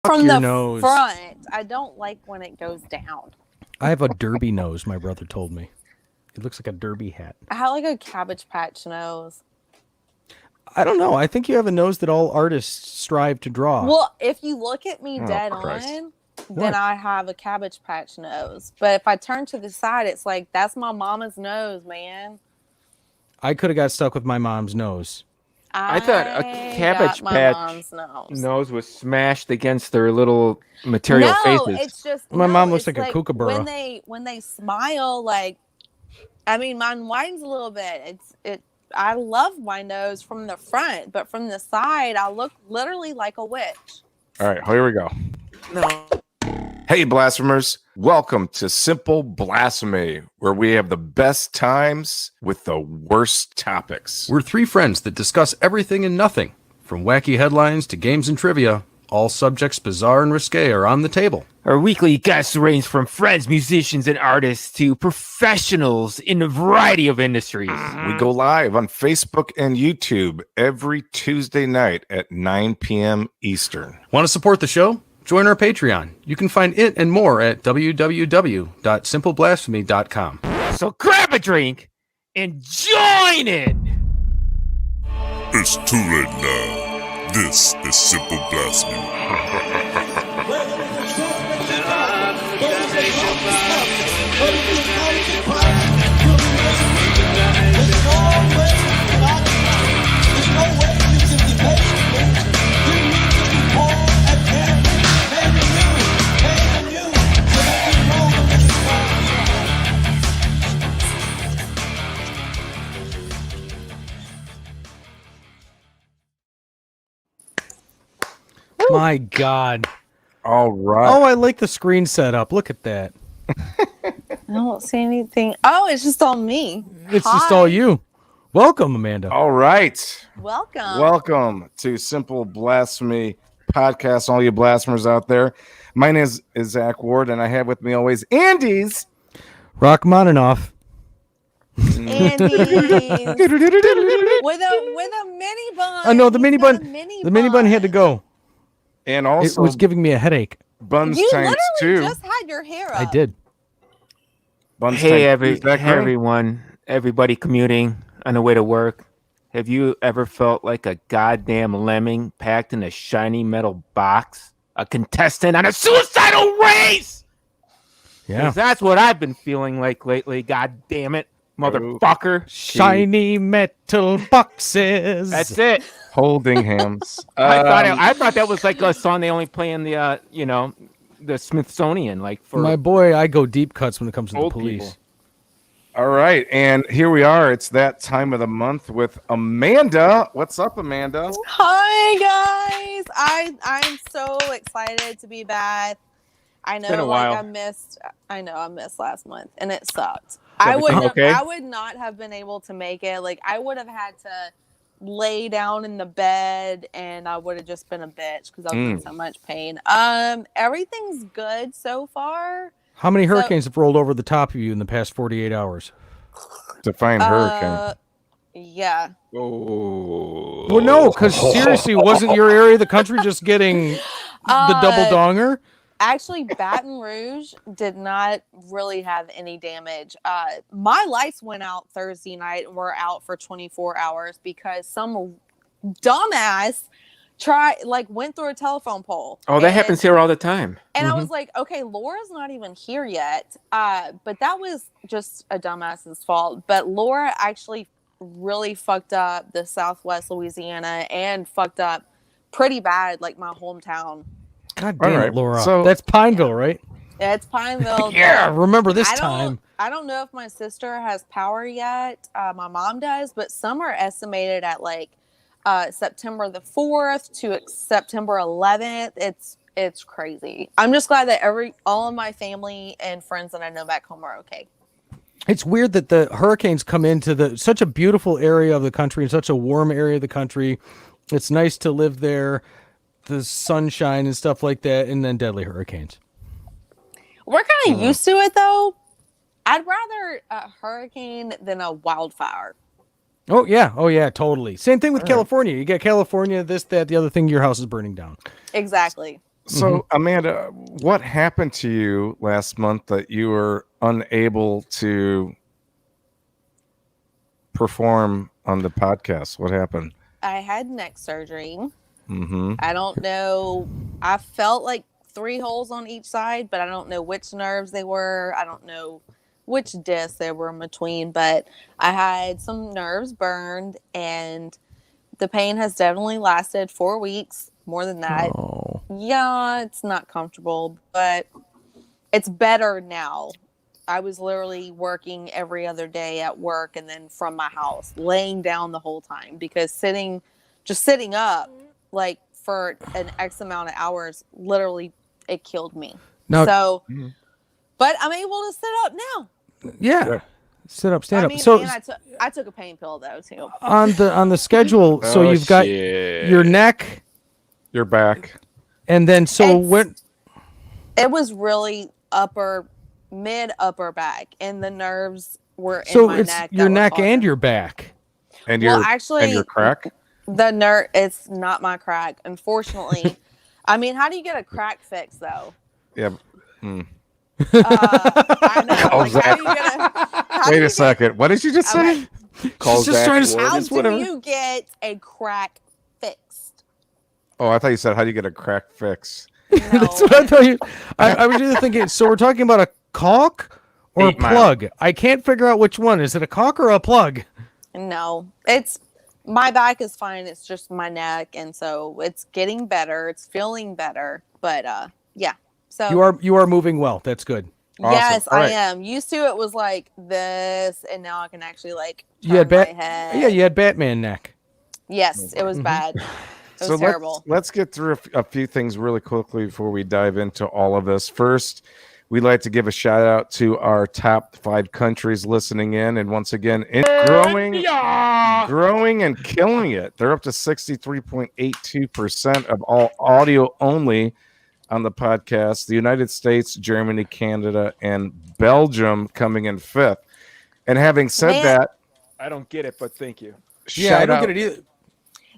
From your the nose. front. I don't like when it goes down. I have a derby nose, my brother told me. It looks like a derby hat. I have like a Cabbage Patch nose. I don't know. I think you have a nose that all artists strive to draw. Well, if you look at me dead Christ. on, What? then I have a Cabbage Patch nose. But if I turn to the side, it's like, that's my mama's nose, man. I could have got stuck with my mom's nose. I thought a Cabbage got my Patch mom's nose. nose was smashed against their little material No, faces. it's just My mom looks it's like a kookaburra. when they smile, like, I mean, mine whines a little bit. I love my nose from the front, but from the side, I look literally like a witch. All right, here we go. No. Hey, blasphemers. Welcome to Simple Blasphemy, where we have the best times with the worst topics. We're three friends that discuss everything and nothing, from wacky headlines to games and trivia. All subjects bizarre and risque are on the table. Our weekly guests range from friends, musicians, and artists to professionals in a variety of industries. We go live on Facebook and YouTube every Tuesday night at 9 p.m. Eastern. Want to support the show? Join our Patreon. You can find it and more at www.simpleblasphemy.com. So grab a drink and join in! It's too late now. This is Simple Blasphemy. My God. All right. Oh, I like the screen setup. Look at that. I don't see anything. Oh, it's just all me. It's just all you. Welcome, Amanda. All right. Welcome. Welcome to Simple Blasphemy Podcast, all you blasphemers out there. My name is Zach Ward, and I have with me always Andy's. Rachmaninoff. Andy. with a mini bun. I know the mini He's got bun. a mini The mini bun had to go. And It also was giving me a headache. Buns You times literally two. just had your hair up. I did. Buns Hey, times two. everyone, everybody commuting on the way to work. Have you ever felt like a goddamn lemming packed in a shiny metal box? A contestant on a suicidal race? Yeah. 'Cause that's what I've been feeling like lately. God damn it, motherfucker. Shiny metal boxes. That's it. Holding hands. I thought that was like a song they only play in the the Smithsonian, like for My boy, I go deep cuts when it comes to the old police. people. All right, and here we are. It's that time of the month with Amanda. What's up, Amanda? Hi guys. I'm so excited to be back. I know been a while. I missed last month and it sucked. everything okay? I would not have been able to make it. Like I would have had to lay down in the bed and I would have just been a bitch because I was in so much pain. Everything's good so far. How many hurricanes have rolled over the top of you in the past 48 hours? Define hurricane. Yeah. Oh. Well, no, because seriously, wasn't your area of the country just getting the double donger? Actually, Baton Rouge did not really have any damage. My lights went out Thursday night and were out for 24 hours because some dumbass went through a telephone pole. Oh, that happens here all the time. And I was like, okay, Laura's not even here yet. But that was just a dumbass's fault. But Laura actually really fucked up the Southwest Louisiana and fucked up pretty bad, like my hometown. God damn All it, right, Laura. so- That's Pineville, right? Yeah, it's Pineville. Yeah, remember this I time. don't know if my sister has power yet. My mom does, but some are estimated at like September the 4th to September 11th. It's crazy. I'm just glad that all of my family and friends that I know back home are okay. It's weird that the hurricanes come into such a beautiful area of the country and such a warm area of the country. It's nice to live there, the sunshine and stuff like that, and then deadly hurricanes. We're kind of used to it though. I'd rather a hurricane than a wildfire. Oh yeah, totally. Same thing with California. You get California, this, that, the other thing, your house is burning down. Exactly. So, Amanda, what happened to you last month that you were unable to perform on the podcast? What happened? I had neck surgery. Mm-hmm. I don't know. I felt like 3 holes on each side, but I don't know which nerves they were. I don't know which discs they were in between, but I had some nerves burned, and the pain has definitely lasted 4 weeks, more than that. Oh. Yeah, it's not comfortable, but it's better now. I was literally working every other day at work and then from my house, laying down the whole time because just sitting up like for an X amount of hours, literally it killed me. Now- So, but I'm able to sit up now. Yeah. Sure. Sit up, stand I up. mean, So and I took a pain pill though too. on the schedule, so Oh, you've got shit. your neck, Your back. and then It was really mid upper back, and the nerves were in so my it's neck. your that were neck and causing- your back. And Well, your actually, and your crack. the nerve. It's not my crack, unfortunately. I mean, how do you get a crack fix though? Yeah. I know. Call Like, how Zach. do you get a? Wait a second. What did you just say? Call She's just Zach trying to- Ward. How It's do whatever. you get a crack fixed? Oh, I thought you said how do you get a crack fix? No. That's what I thought you. I was either thinking. So we're talking about a caulk or 8 a Mile. plug. I can't figure out which one. Is it a caulk or a plug? No, it's my back is fine. It's just my neck, and so it's getting better. It's feeling better, but yeah. So You are moving well. That's good. yes, Awesome. All I right. am. Used to it was like this, and now I can actually like turn You had my head. Yeah, you had Batman neck. Yes, it was bad. It was So terrible. let's get through a few things really quickly before we dive into all of this. First, we'd like to give a shout out to our top 5 countries listening in, and once again, growing and killing it. They're up to 63.82% of all audio only on the podcast. The United States, Germany, Canada, and Belgium coming in 5th. And having said Man. that, I don't get it, but thank you. Yeah, I shout don't out- get it either.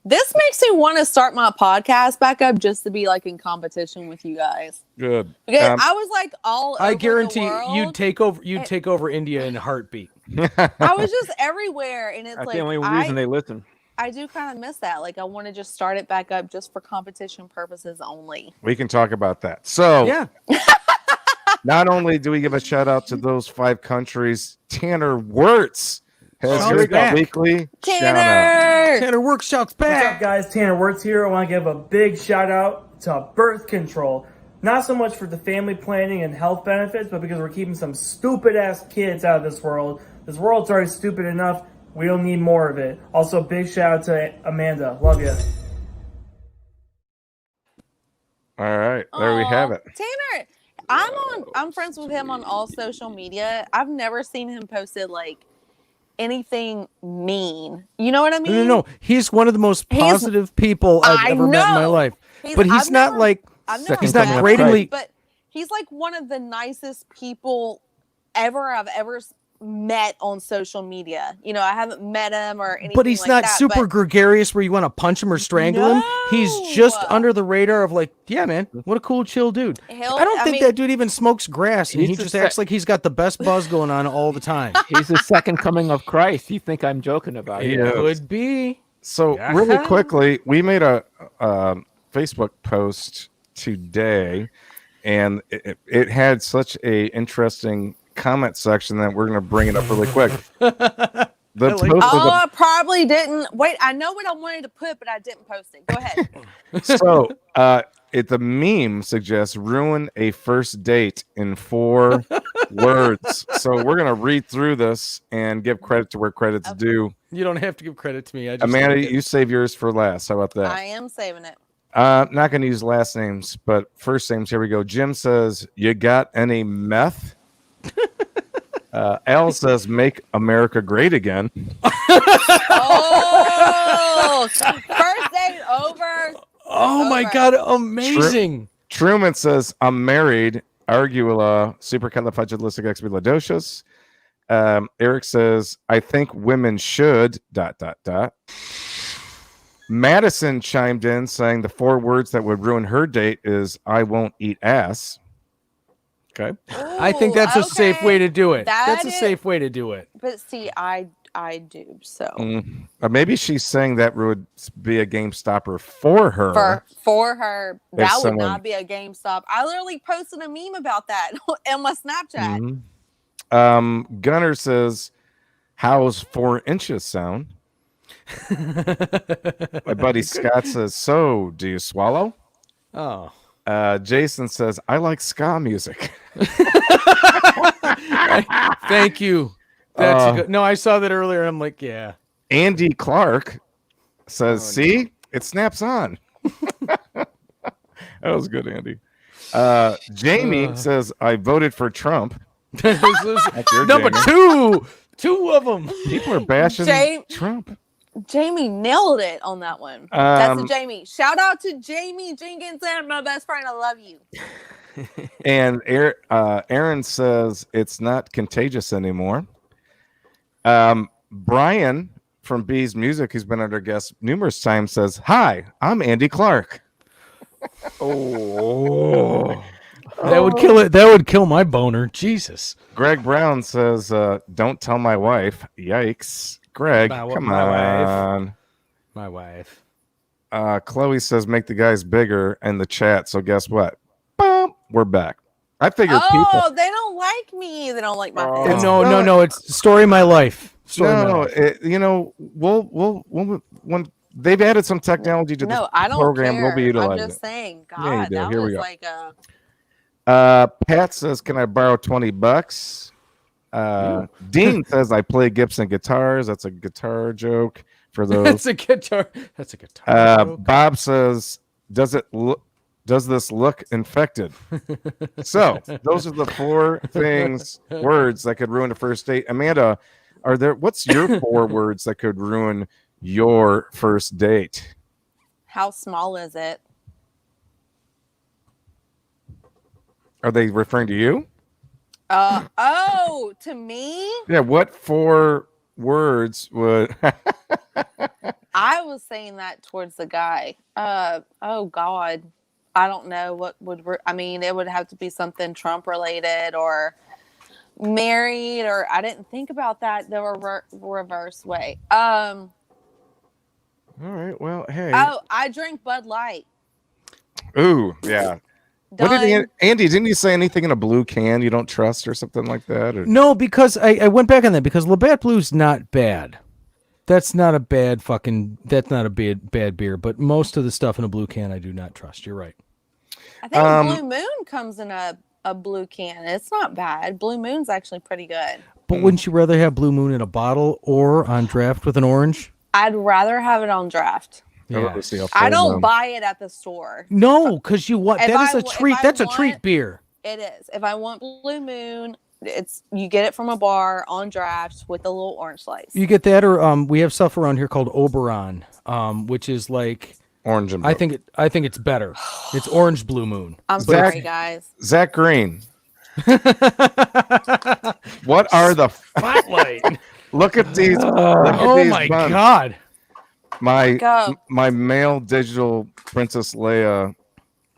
This makes me want to start my podcast back up just to be like in competition with you guys. Good. Because Um, I was like all over I guarantee the world. you'd take over. You'd take over India in a heartbeat. I was just everywhere, and it's That's like the only reason they listen. I do kind of miss that. Like I want to just start it back up just for competition purposes only. We can talk about that. So, Yeah. not only do we give a shout out to those 5 countries, Tanner Wirtz has Tanner's his back. weekly shout out. Tanner! Tanner Workshop's What's back. up, guys? Tanner Wirtz here. I want to give a big shout out to birth control. Not so much for the family planning and health benefits, but because we're keeping some stupid ass kids out of this world. This world's already stupid enough. We don't need more of it. Also, big shout out to Amanda. Love you. All right, there we have Aw, it. Tanner, I'm friends with him on all social media. I've never seen him posted like anything mean. You know what I mean? No. He's one of the most He's- positive people I've I ever met in my know. light. But he's I've not never- like I've never he's met not him, gratingly. but he's like one of the nicest people I've ever met on social media. You know, I haven't met him or anything. But he's like not that, super but gregarious where you want to punch him or strangle him. He's just No. under the radar of like, yeah, man, what a cool, chill dude. I don't think that dude even smokes grass, and he He's just the acts like he's got the best buzz going on all the time. He's the second coming of Christ. You think I'm joking about it? Yeah. Could be. So really quickly, we made a Facebook post today, and it had such a interesting comment section that we're going to bring it up really quick. The post Oh, was I probably didn't. Wait, I know what I wanted to put, but I didn't post it. Go ahead. so the meme suggests ruin a first date in 4 words. So we're going to read through this and give credit to where credit's due. You don't have to give credit to me. I just Amanda, like it. you save yours for last. How about that? I am saving it. Not going to use last names, but first names. Here we go. Jim says, "You got any meth?" Al says, "Make America great again." Oh, first date over. Oh my over. god, amazing. Truman says, "I'm married." Argula supercalifragilisticexpialidocious. Eric says, "I think women should ... Madison chimed in saying the 4 words that would ruin her date is "I won't eat ass." Okay. I think that's a safe way to do it. That's a That safe way to do it. But see, I do so. Maybe she's saying that would be a game stopper for her. For her, that would someone- not be a game stop. I literally posted a meme about that on my Snapchat. Gunner says, "How's 4 inches sound?" My buddy Scott says, "So, do you swallow?" Oh. Jason says, "I like ska music." Thank you. That's a good. No, I saw that earlier. And I'm like, yeah. Andy Clark says, "See, it snaps on." That was good, Andy. Jamie says, "I voted for Trump." Number Jamie. two of them. People are bashing Trump. Jamie nailed it on that one. That's a Jamie. Shout out to Jamie Jenkinson, my best friend. I love you. And Aaron says it's not contagious anymore. Brian from B's Music, who's been under guest numerous times, says, "Hi, I'm Andy Clark." That would kill it. That would kill my boner. Jesus. Greg Brown says, "Don't tell my wife." Yikes. Greg, come on. My wife. Chloe says, "Make the guys bigger," in the chat. So guess what? Boom, we're back. I figured people. They don't like me. They don't like my No. It's story of my life. We'll when they've added some technology to the I don't program, care. we'll be utilizing I'm just saying, God, Yeah, you do. that Here we was go. like a. Pat says, "Can I borrow $20?" Dean says, "I play Gibson guitars." That's a guitar joke for those. That's a guitar. That's a guitar. Joke. Bob says, "Does this look infected?" So those are the 4 words that could ruin a first date. Amanda, what's your 4 words that could ruin your first date? How small is it? Are they referring to you? To me? Yeah, what 4 words would I was saying that towards the guy. Oh God. I don't know what would, it would have to be something Trump related or married, or I didn't think about that the reverse way. All right, well, hey. Oh, I drink Bud Light. Ooh, yeah. Done. What did Andy, didn't you say anything in a blue can you don't trust or something like that? Or? No, because I went back on that because Labatt Blue's not bad. That's not a bad bad beer, but most of the stuff in a blue can I do not trust. You're right. I think Blue Moon comes in a blue can. It's not bad. Blue Moon's actually pretty good. But wouldn't you rather have Blue Moon in a bottle or on draft with an orange? I'd rather have it on draft. Yeah. I don't buy it at the store. No, because you want that is a treat. That's a treat beer. It is. If I want Blue Moon, you get it from a bar on draft with a little orange slice. You get that, or we have stuff around here called Oberon, which is like orange and blue. I think it's better. It's orange Blue Moon. I'm sorry, guys. Zach Green. What are the spotlight? Look at these. Oh my God. My male digital Princess Leia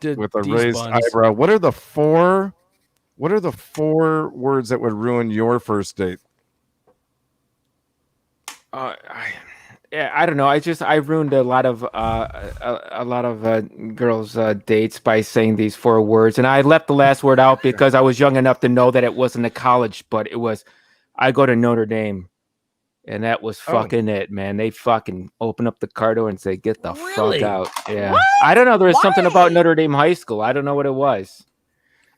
with a raised eyebrow. What are the 4 words that would ruin your first date? I don't know. I ruined a lot of girls' dates by saying these 4 words, and I left the last word out because I was young enough to know that it wasn't a college, but it was. I go to Notre Dame. And that was fucking it, man. They fucking open up the car door and say, "Get the fuck out." Yeah. What? I don't know. There was something about Notre Dame High School. I don't know what it was.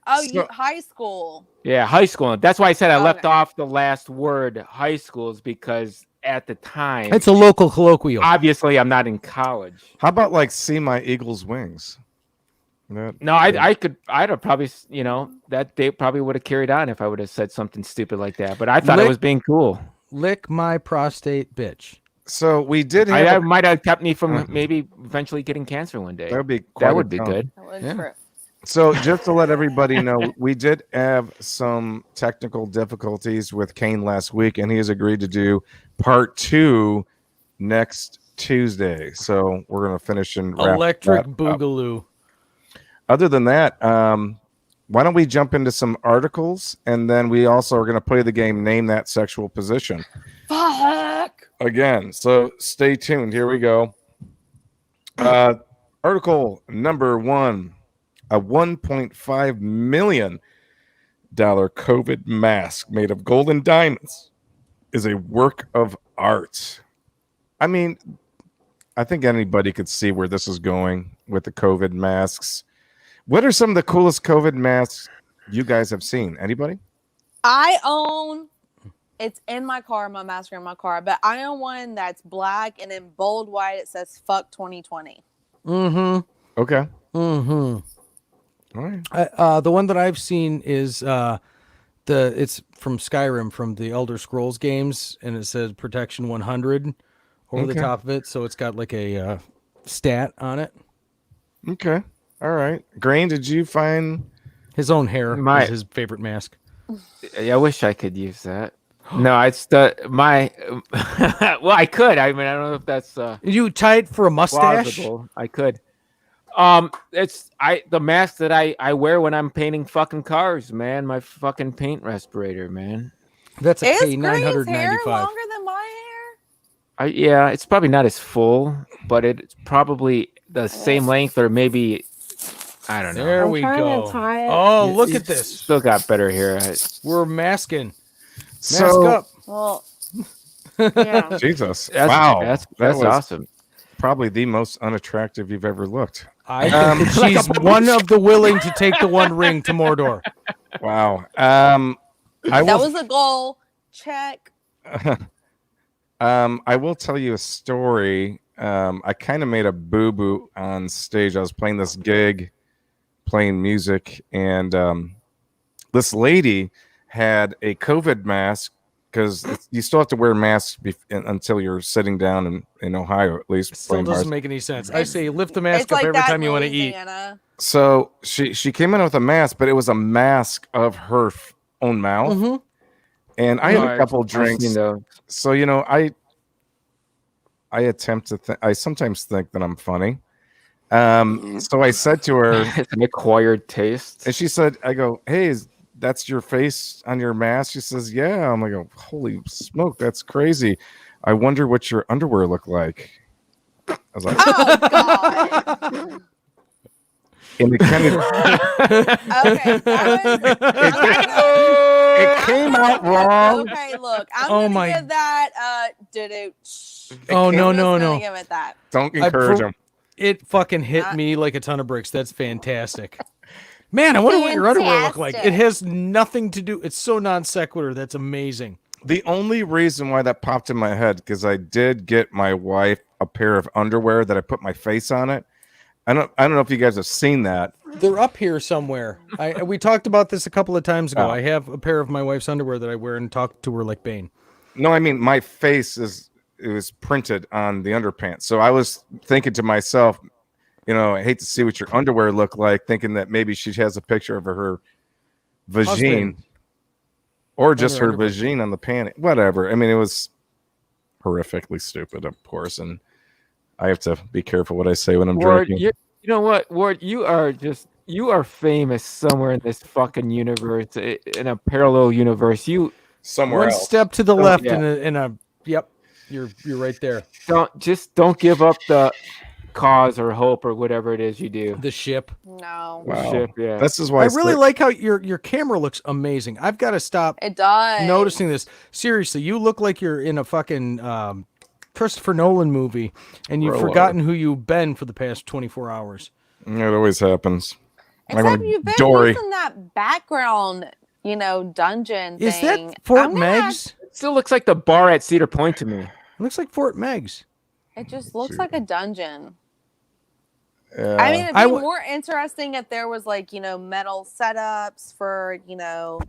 Oh, high school. Yeah, high school. That's why I said I left off the last word, high schools, because at the time. It's a local colloquial. Obviously, I'm not in college. How about like "See My Eagle's Wings"? No, I'd have probably, that they probably would have carried on if I would have said something stupid like that. But I thought it was being cool. Lick my prostate, bitch. So we did. That might have kept me from maybe eventually getting cancer one day. That would be good. Yeah. So just to let everybody know, we did have some technical difficulties with Kane last week, and he has agreed to do part 2 next Tuesday. So we're gonna finish and wrap Electric that up. Boogaloo. Other than that, why don't we jump into some articles, and then we also are going to play the game Name That Sexual Position. Fuck. Again, so stay tuned. Here we go. Article number 1. A $1.5 million COVID mask made of golden diamonds is a work of art. I mean, I think anybody could see where this is going with the COVID masks. What are some of the coolest COVID masks you guys have seen? Anybody? I own, it's in my car, my mask in my car, but I own one that's black and in bold white it says fuck 2020. Mm-hmm. Okay. Mm-hmm. All right. The one that I've seen is it's from Skyrim, from the Elder Scrolls games, and it says Protection 100 over the top of it, so it's got like a stat on it. Okay. All right. Grain, did you find his own hair is his favorite mask? Yeah, I wish I could use that. No, it's my. Well, I could. I mean, I don't know if that's. You tie it for a mustache? Plausible. I could. It's the mask that I wear when I'm painting fucking cars, man. My fucking paint respirator, man. That's a Is K995. Grain's hair longer than my hair? Yeah, it's probably not as full, but it's probably the same length, or maybe I don't know. There we go. Oh, look at this. Still got better hair. We're masking. So, Mask up. Well, yeah. Jesus. Wow. That's awesome. Probably the most unattractive you've ever looked. She's one of the willing to take the one ring to Mordor. Wow. That was a goal. Check. I will tell you a story. I kind of made a boo-boo on stage. I was playing this gig, playing music, and this lady had a COVID mask, because you still have to wear masks until you're sitting down in Ohio, at least. Still doesn't make any sense. I say lift the mask up like every that time you want to eat. Louisiana. So she came in with a mask, but it was a mask of her own mouth. Mm-hmm. And I had a couple drinks. So, I attempt to I sometimes think that I'm funny. So I said to her, it's an acquired taste. And she said, I go, hey, that's your face on your mask? She says, yeah. I'm like, oh, holy smoke, that's crazy. I wonder what your underwear look like. I was like, oh God. And it kind of okay, it came out wrong. Okay, look, I'm gonna give that no. Give it that. Don't encourage him. It fucking hit me like a ton of bricks. That's fantastic. Man, I wonder what your underwear look like. It has nothing to do. It's so non sequitur. That's amazing. The only reason why that popped in my head, because I did get my wife a pair of underwear that I put my face on it. I don't know if you guys have seen that. They're up here somewhere. We talked about this a couple of times ago. I have a pair of my wife's underwear that I wear and talk to her like Bane. No, I mean my face was printed on the underpants. So I was thinking to myself, I hate to see what your underwear look like, thinking that maybe she has a picture of her vagine, or just her vagine on the panty. Whatever. I mean, it was horrifically stupid, of course, and I have to be careful what I say when I'm drinking. You know what, Ward? You are famous somewhere in this fucking universe, in a parallel universe. You somewhere one else. Step to the left in a yep. You're right there. Don't give up the cause or hope or whatever it is you do. The ship. No. Wow. Ship, yeah. This is why I really like how your camera looks amazing. I've got to stop. It does. Noticing this. Seriously, you look like you're in a fucking Christopher Nolan movie, and you've forgotten who you've been for the past 24 hours. It always happens. Except you've been using that background, dungeon thing. Is that Fort Meigs? It still looks like the bar at Cedar Point to me. It looks like Fort Meigs. It just looks like a dungeon. I mean, it'd be more interesting if there was metal setups for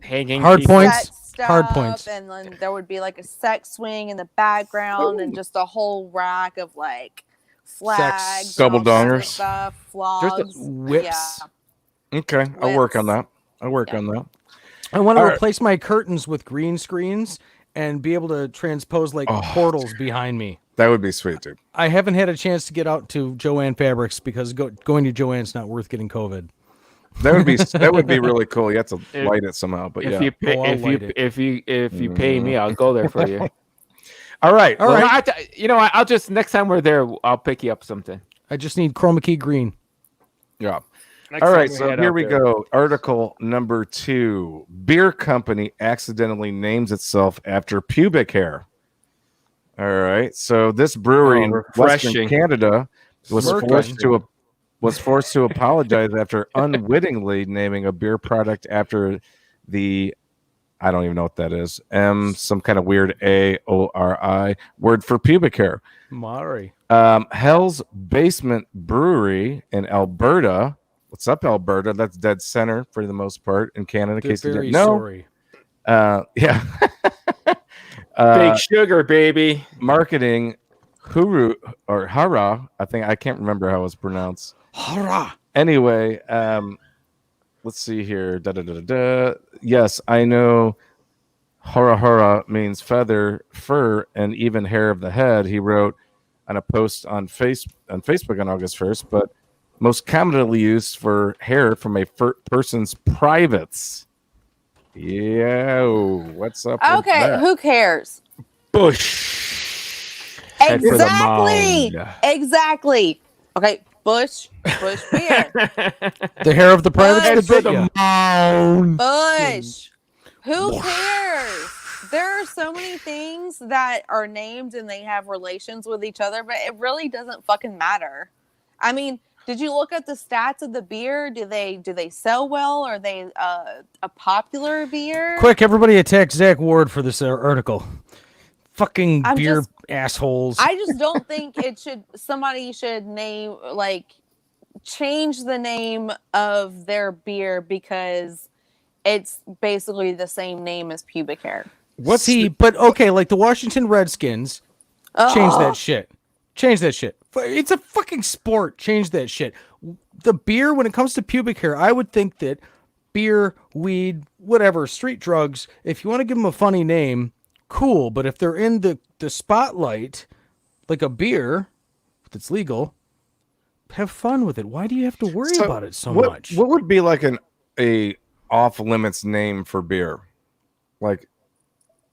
hanging hard points, and then there would be like a sex swing in the background and just a whole rack of flags, double dongers, stuff, flogs, whips. Yeah. Okay, I'll work on that. I want to replace my curtains with green screens and be able to transpose portals behind me. That would be sweet, dude. I haven't had a chance to get out to Joanne Fabrics because going to Joanne's not worth getting COVID. That would be really cool. You have to light it somehow, but If yeah. you pay, I'll light it. if you pay me, I'll go there for you. All right. All Well, right. you know what? I'll just next time we're there, I'll pick you up something. I just need chroma key green. Yeah. Next All time right, we so head here out we there. go. Article number 2. Beer company accidentally names itself after pubic hair. All right. So this brewery in Western refreshing. Canada was Smirking. forced to apologize after unwittingly naming a beer product after the I don't even know what that is. Some kind of weird AORI word for pubic hair. Mari. Hell's Basement Brewery in Alberta. What's up, Alberta? That's dead center for the most part in Canada. In They're case you very didn't know. sorry. Yeah. Big sugar, baby. Marketing Huru or Hara. I can't remember how it's pronounced. Hurrah! Anyway, let's see here. Yes, I know. Hara means feather, fur, and even hair of the head. He wrote on a post on Facebook on August 1st, but most commonly used for hair from a person's privates. Yeah, what's up? with Okay, that? who cares? Bush. Head for the Exactly. mound. Exactly. Okay, Bush beer. The hair of the privates Head that For bit the ya. mound. Bush. Who cares? There are so many things that are named and they have relations with each other, but it really doesn't fucking matter. I mean, did you look at the stats of the beer? Do they sell well? Are they a popular beer? Quick, everybody attack Zach Ward for this article. Fucking I'm beer just- assholes. I just don't think somebody should change the name of their beer because it's basically the same name as pubic hair. But okay, like the Washington Redskins, change Ugh. that shit. Change that shit. It's a fucking sport. Change that shit. The beer, when it comes to pubic hair, I would think that beer, weed, whatever, street drugs, if you want to give them a funny name, cool. But if they're in the spotlight, like a beer that's legal, have fun with it. Why do you have to worry about it so much? What would be like a off limits name for beer? Like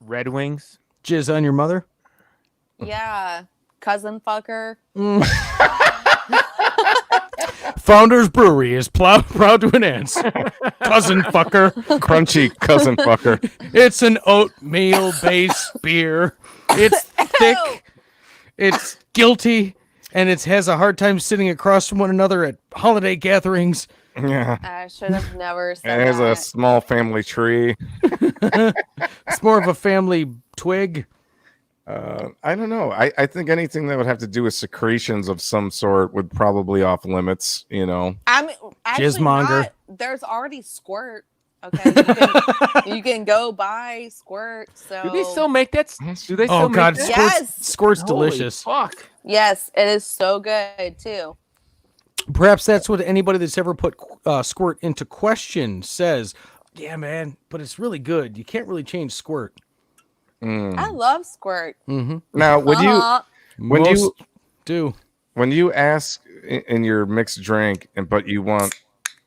Red Wings. Jizz on your mother? Yeah, cousin fucker. Founders Brewery is proud to announce cousin fucker. crunchy cousin fucker. It's an oatmeal based beer. It's thick. Ew. It's guilty, and it has a hard time sitting across from one another at holiday gatherings. Yeah. I should have never said It has a that. small family tree. It's more of a family twig. I don't know. I think anything that would have to do with secretions of some sort would probably off limits, you know. I mean, actually Jizzmonger. not. There's already Squirt. Okay, you can go buy Squirt. So Do they still make that? Do they still Oh make God, that? Yes. Squirt's Holy delicious. Fuck. yes, it is so good too. Perhaps that's what anybody that's ever put Squirt into question says. Yeah, man, but it's really good. You can't really change Squirt. I love Squirt. Now, would you Uh-huh. when Most you do. when you ask in your mixed drink but you want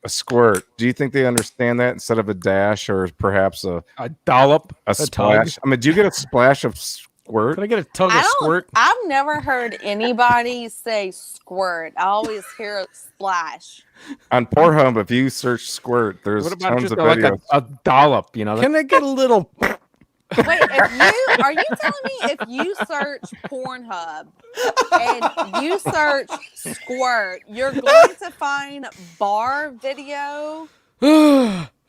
a squirt, do you think they understand that instead of a dash or perhaps a dollop. splash? I mean, do you get a splash of squirt? Can I get a tug I of don't. Squirt? I've never heard anybody say Squirt. I always hear Splash. On Pornhub, if you search squirt, there's What about tons just of like videos. a dollop? You know. Can I get a little? Wait, are you telling me if you search Pornhub and you search Squirt, you're going to find bar video?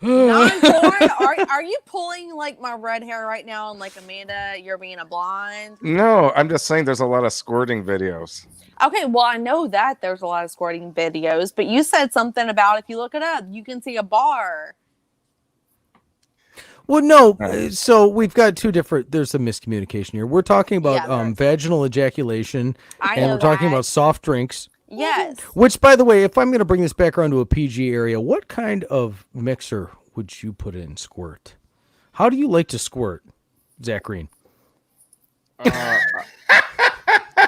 Non-porn? Are you pulling like my red hair right now and like Amanda, you're being a blonde? No, I'm just saying there's a lot of squirting videos. Okay, well I know that there's a lot of squirting videos, but you said something about if you look it up, you can see a bar. Well, no. So we've got two different. There's some miscommunication here. We're talking about Yeah, there is. vaginal ejaculation, I and know we're talking that. about soft drinks. Yes. Which, by the way, if I'm going to bring this back around to a PG area, what kind of mixer would you put in Squirt? How do you like to squirt, Zach Green?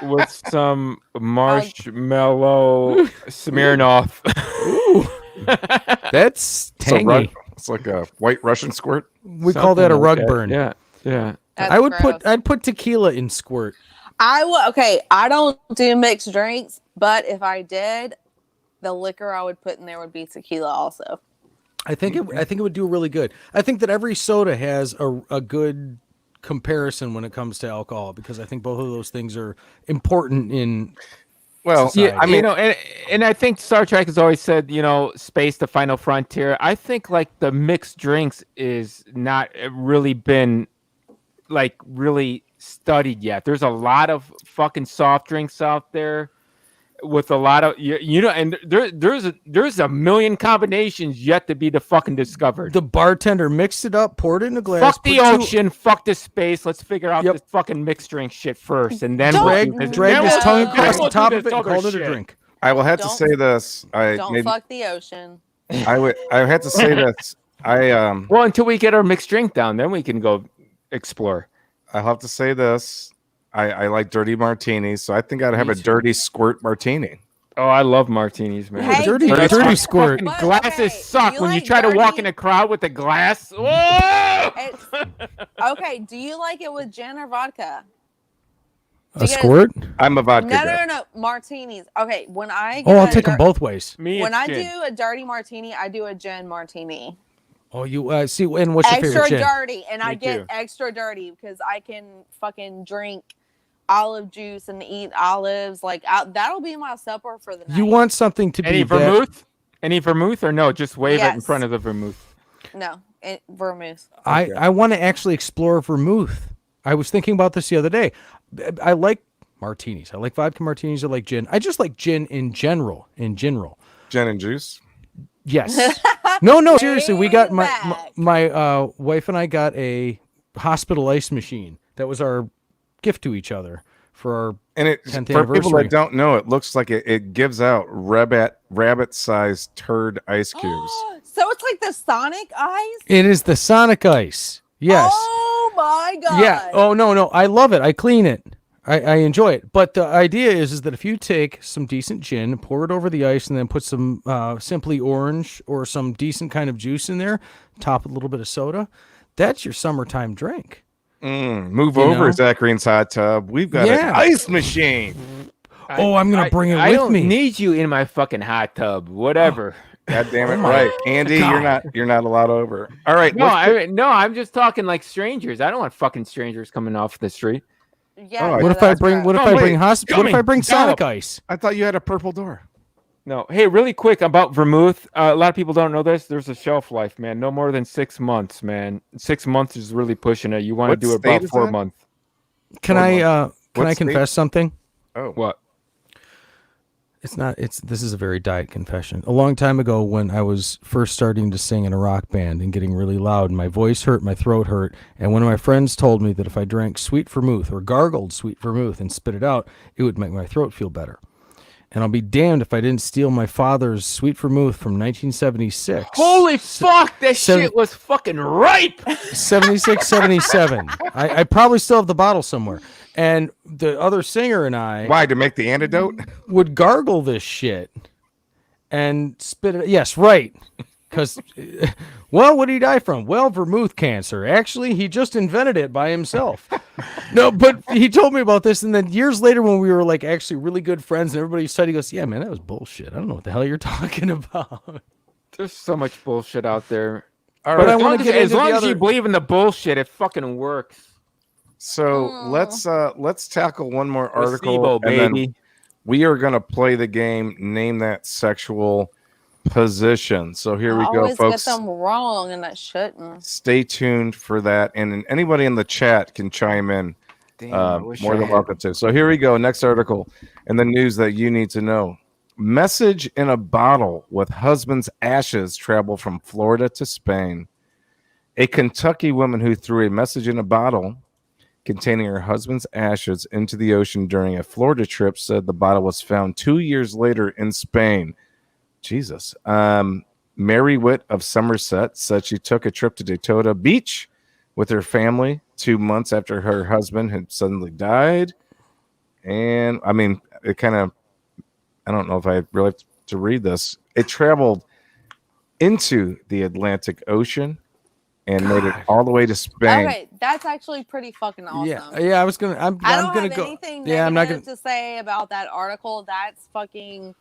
with some marshmallow Smirnoff. Ooh, that's tangy. It's like a white Russian squirt. We call that a Something rug like that. burn. Yeah, yeah. That's gross. I'd put tequila in squirt. Okay, I don't do mixed drinks, but if I did, the liquor I would put in there would be tequila also. I think it would do really good. I think that every soda has a good comparison when it comes to alcohol, because I think both of those things are important in society. Yeah, I mean, and I think Star Trek has always said, space, the final frontier. I think like the mixed drinks is not really been like really studied yet. There's a lot of fucking soft drinks out there with a lot of and there's a million combinations yet to be fucking discovered. The bartender mixed it up, poured it in a glass. Fuck the ocean, fuck the space. Let's figure out this fucking mixed drink shit first, and then drag his tongue across the top of it and called it a drink. I will have to say this. Fuck the ocean. I have to say this. Well, until we get our mixed drink down, then we can go explore. I'll have to say this. I like dirty martinis, so I think I'd have a dirty squirt martini. Oh, I love martinis, man. Hey, dirty squirt. Glasses suck when you try to walk in a crowd with a glass. Whoa! Okay, do you like it with gin or vodka? A squirt? I'm a vodka guy. No. Martinis. Okay, when I I'll take them both ways. When I do a dirty martini, I do a gin martini. Oh, you see, and what's your favorite extra gin? dirty, and I get extra dirty because I can fucking drink olive juice and eat olives. Like that'll be my supper for the night. You want something to Any be vermouth? Any vermouth or no? Just wave it in front of the vermouth. No, vermouth. I want to actually explore vermouth. I was thinking about this the other day. I like martinis. I like vodka martinis. I like gin. I just like gin in general. Gin and juice. Yes. No. Seriously, we got my wife and I got a hospital ice machine. That was our gift to each other for our 10th for anniversary. people that don't know, it looks like it gives out rabbit-sized turd ice cubes. So it's like the Sonic ice? It is the Sonic ice. Yes. Oh my god. Yeah. Oh no. I love it. I clean it. I enjoy it. But the idea is that if you take some decent gin, pour it over the ice, and then put some Simply Orange or some decent kind of juice in there, top a little bit of soda, that's your summertime drink. Move over, Zachary's hot tub. We've got an ice machine. I'm gonna bring it with me. I don't need you in my fucking hot tub. Whatever. God damn it! Right, Andy, you're not allowed over. All right. No, I'm just talking like strangers. I don't want fucking strangers coming off the street. Yeah. What if I bring Sonic ice? I thought you had a purple door. No. Hey, really quick about vermouth. A lot of people don't know this. There's a shelf life, man. No more than 6 months, man. 6 months is really pushing it. You want to do about 4 months. Can I confess something? Oh, what? This is a very diet confession. A long time ago, when I was first starting to sing in a rock band and getting really loud, my voice hurt, my throat hurt, and one of my friends told me that if I drank sweet vermouth or gargled sweet vermouth and spit it out, it would make my throat feel better. And I'll be damned if I didn't steal my father's sweet vermouth from 1976. Holy fuck, that shit was fucking ripe. 76, 77. I probably still have the bottle somewhere. And the other singer and I... Why, to make the antidote? ...would gargle this shit and spit it... Yes, right. Because, well, what did he die from? Well, vermouth cancer. Actually, he just invented it by himself. No, but he told me about this, and then years later when we were, like, actually really good friends and everybody said, he goes, yeah, man, that was bullshit. I don't know what the hell you're talking about. There's so much bullshit out there. All right. But I want to get as long as you believe in the bullshit, it fucking works. So let's tackle one more article, Placebo, baby. Then we are gonna play the game. Name that sexual position. So here we go, folks. Get them wrong, and I shouldn't. Stay tuned for that, and anybody in the chat can chime in. More than welcome to. So here we go. Next article, and the news that you need to know: message in a bottle with husband's ashes travel from Florida to Spain. A Kentucky woman who threw a message in a bottle containing her husband's ashes into the ocean during a Florida trip said the bottle was found 2 years later in Spain. Jesus. Mary Witt of Somerset said she took a trip to Daytona Beach with her family 2 months after her husband had suddenly died. and I mean, it kind of, I don't know if I really have to read this. It traveled into the Atlantic Ocean and made it all the way to Spain. Okay, that's actually pretty fucking awesome. Yeah. I was gonna. I'm don't gonna have go. anything Yeah, I'm not negative gonna. to say about that article. That's fucking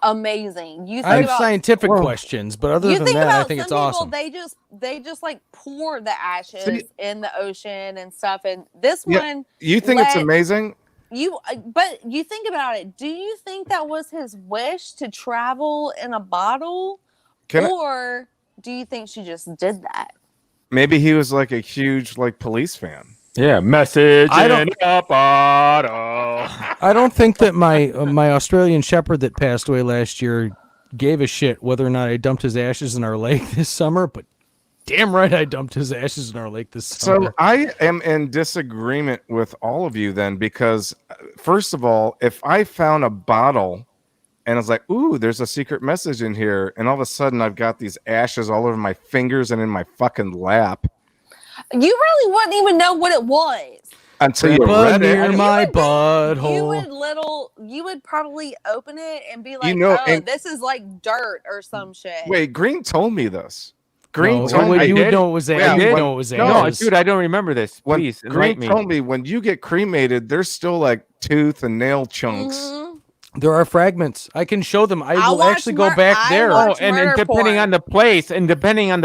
amazing. You think I have about scientific questions, but other you than think that, I about think some it's people, awesome. they just like pour the ashes See- in the ocean and stuff, and this Yeah, one you think it's let- amazing? but you think about it. Do you think that was his wish to travel in a bottle, or do you think she just did that? Maybe he was like a huge like police fan. Yeah, message I don't- in a bottle. I don't think that my Australian Shepherd that passed away last year gave a shit whether or not I dumped his ashes in our lake this summer, but damn right I dumped his ashes in our lake this summer. So I am in disagreement with all of you then, because first of all, if I found a bottle and I was like, ooh, there's a secret message in here, and all of a sudden I've got these ashes all over my fingers and in my fucking lap. You really wouldn't even know what it was. Until you Grandpa read near it. my butthole. You would probably open it and be like, You know, oh, and- this is like dirt or some shit. Wait, Green told me this. Green No, told well, me. you would did? know it was Yeah, ashes. You when- know it was no, No, ashes. dude, I don't remember this. When Please Green enlighten me. told me when you get cremated, there's still like tooth and nail chunks. Mhm. There are fragments. I can show them. I I'll will watch actually go Mar- back I there. watch- Oh, and murder depending porn. on the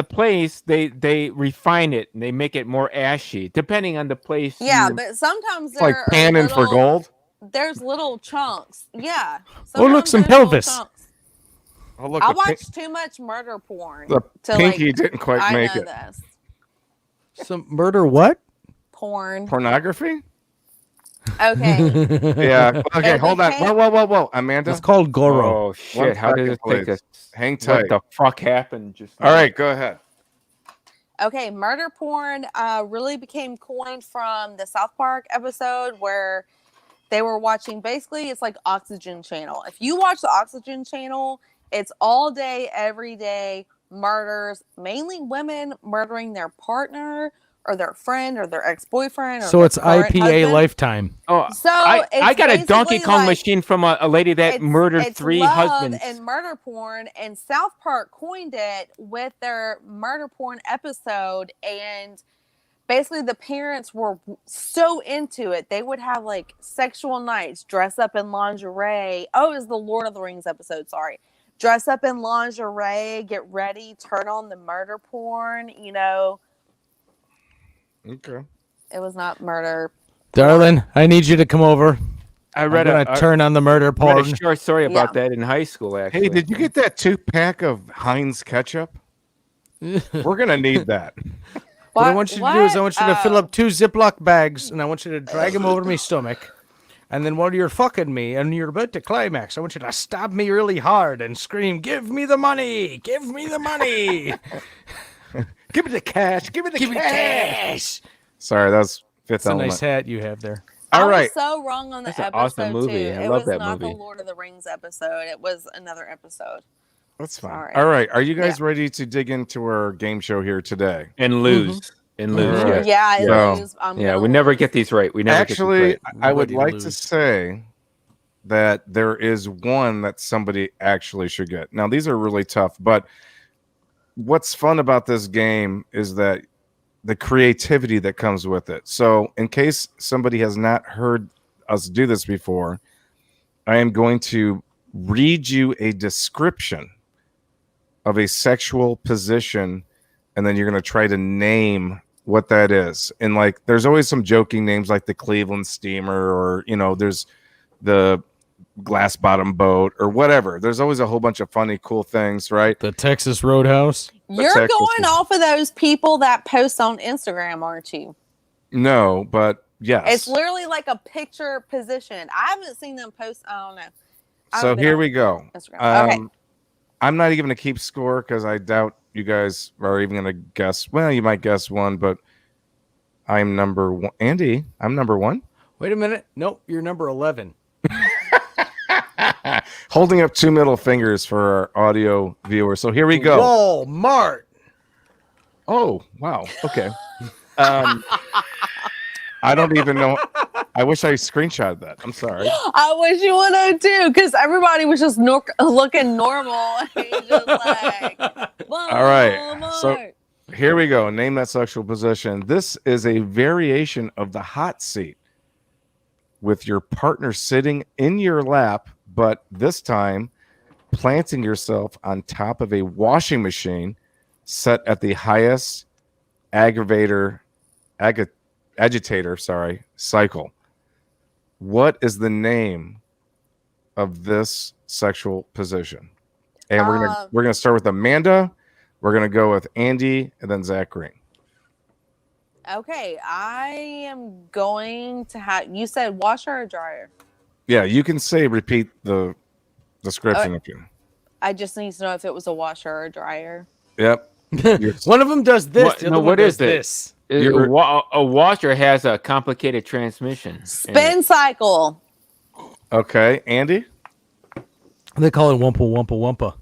place, they refine it and they make it more ashy. Depending on the place. Yeah, you- but sometimes It's like there panning are for little, gold. there's little chunks. Yeah. Oh, look, sometimes some there's little pelvis. chunks. Oh, look, I the, watch too much murder porn. the to, pinky like, didn't quite I make know it. this. Some murder what? Porn. Pornography? Okay. Yeah. Okay, It hold on. became- Whoa. Amanda, It's called Goro. Oh shit! How did it take please. us? hang tight. What the fuck happened? Just All right, go ahead. Okay, murder porn really became coined from the South Park episode where they were watching, basically it's like Oxygen Channel. If you watch the Oxygen Channel, it's all day, every day murders, mainly women murdering their partner or their friend or their ex-boyfriend. Or So their it's current IPA husband. lifetime. Oh, So I it's got a Donkey basically Kong like- machine from a lady that murdered it's 3 love husbands. and murder porn, and South Park coined it with their murder porn episode, and basically the parents were so into it they would have like sexual nights, dress up in lingerie. Oh, it was the Lord of the Rings episode, sorry. Dress up in lingerie, get ready, turn on the murder porn, you know. Okay. It was not murder. Darling, I need you to come over. I read I'm a, gonna turn on the murder read porn. a short story about Yeah. that in high school. Actually, Hey, did you get that 2-pack of Heinz ketchup? We're gonna need that. What I want you to do is I want you to fill Oh. up 2 Ziploc bags, and I want you to drag them over my stomach. And then while you're fucking me and you're about to climax, I want you to stab me really hard and scream, "Give me the money! Give me the money! Give me the cash. Give me the Give me cash!" Sorry, that was Fifth It's a Element. nice hat you have there. All I right. was so wrong on the That's an episode awesome movie. too. I It love was that not movie. the Lord of the Rings episode. It was another episode. That's fine. Sorry. All right. Are you guys ready to dig into our game show here today? and lose and lose. All right. Yeah, it Yeah. was. I'm Yeah, gonna we never lose. get these right. We never Actually, get these right. I would Ready to like to lose. say that there is one that somebody actually should get. Now, these are really tough, but what's fun about this game is that the creativity that comes with it. So, in case somebody has not heard us do this before, I am going to read you a description of a sexual position, and then you're going to try to name what that is. And like, there's always some joking names like the Cleveland Steamer, or, you know, there's the glass bottom boat or whatever. There's always a whole bunch of funny, cool things, right? The Texas Roadhouse. You're Texas going is- off of those people that post on Instagram, aren't you? No, but yes. It's literally like a picture position. I haven't seen them post. I don't know. I So haven't been here on we go. Instagram. Okay. I'm not even going to keep score because I doubt you guys are even going to guess. Well, you might guess one, but I'm number one. Andy, I'm number one. Wait a minute. Nope, you're number 11. Holding up 2 middle fingers for our audio viewers. So here we go. Walmart. Oh, wow. Okay. I don't even know. I wish I screenshotted that. I'm sorry. I wish you would have too, because everybody was just looking normal. And just like, All right. So here we go. Name that sexual position. This is a variation of the hot seat with your partner sitting in your lap, but this time planting yourself on top of a washing machine set at the highest agitator cycle. What is the name of this sexual position? And we're gonna start with Amanda. We're gonna go with Andy and then Zach Green. Okay, I am going to have. You said washer or dryer? Yeah, you can repeat the description if you. I just need to know if it was a washer or a dryer. Yep. One of them does this. What- The other no, one what does is it? this. A washer has a complicated transmission. Spin cycle. Okay, Andy. They call it wumpa.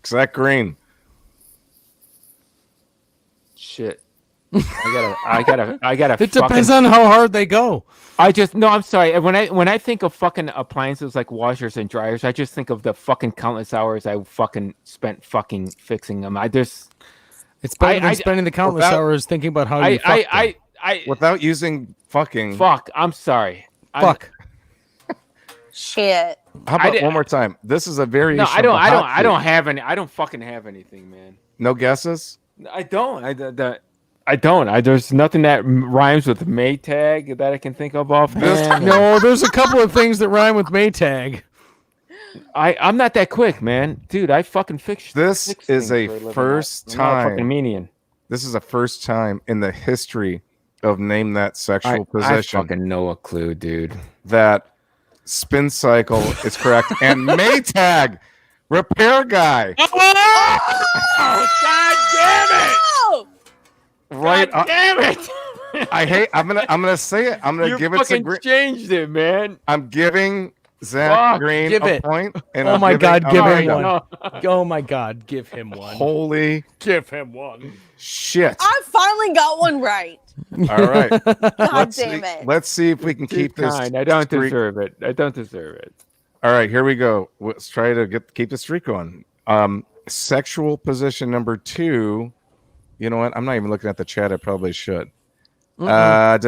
Zach Green. Shit. I gotta. It depends on how hard they go. I'm sorry. When I think of fucking appliances like washers and dryers, I just think of the fucking countless hours I fucking spent fucking fixing them. It's better than spending the countless hours thinking about how you fuck them. Without using fucking. Fuck. I'm sorry. Fuck. Shit. How about one more time? This is a variation. No, I don't have any. I don't fucking have anything, man. No guesses? I don't. I don't. There's nothing that rhymes with Maytag that I can think of offhand. No, there's a couple of things that rhyme with Maytag. I'm not that quick, man. Dude, I fucking fix. This is a first time. Fucking median. This is a first time in the history of Name That Sexual Position. I fucking know a clue, dude. That spin cycle is correct. And Maytag, repair guy. Oh, God damn it! Right. God damn it! I'm gonna say it. I'm gonna give it to Green. Changed it, man. I'm giving Zach Green a point. And oh my God, give him one. No. Oh my God, give him one. Holy, give him one. Shit! I finally got one right. All right. God damn it. Let's see if we can keep this. I don't deserve it. I don't deserve it. All right, here we go. Let's try to keep the streak going. Sexual position number 2. You know what? I'm not even looking at the chat. I probably should. I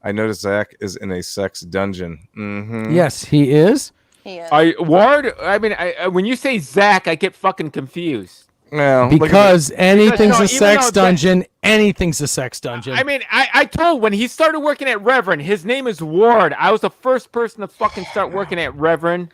noticed Zach is in a sex dungeon. Mm-hmm. Yes, he is. Ward? I mean, when you say Zach, I get fucking confused. No, because anything's a sex dungeon. Anything's a sex dungeon. I mean, I told when he started working at Reverend, his name is Ward. I was the first person to fucking start working at Reverend.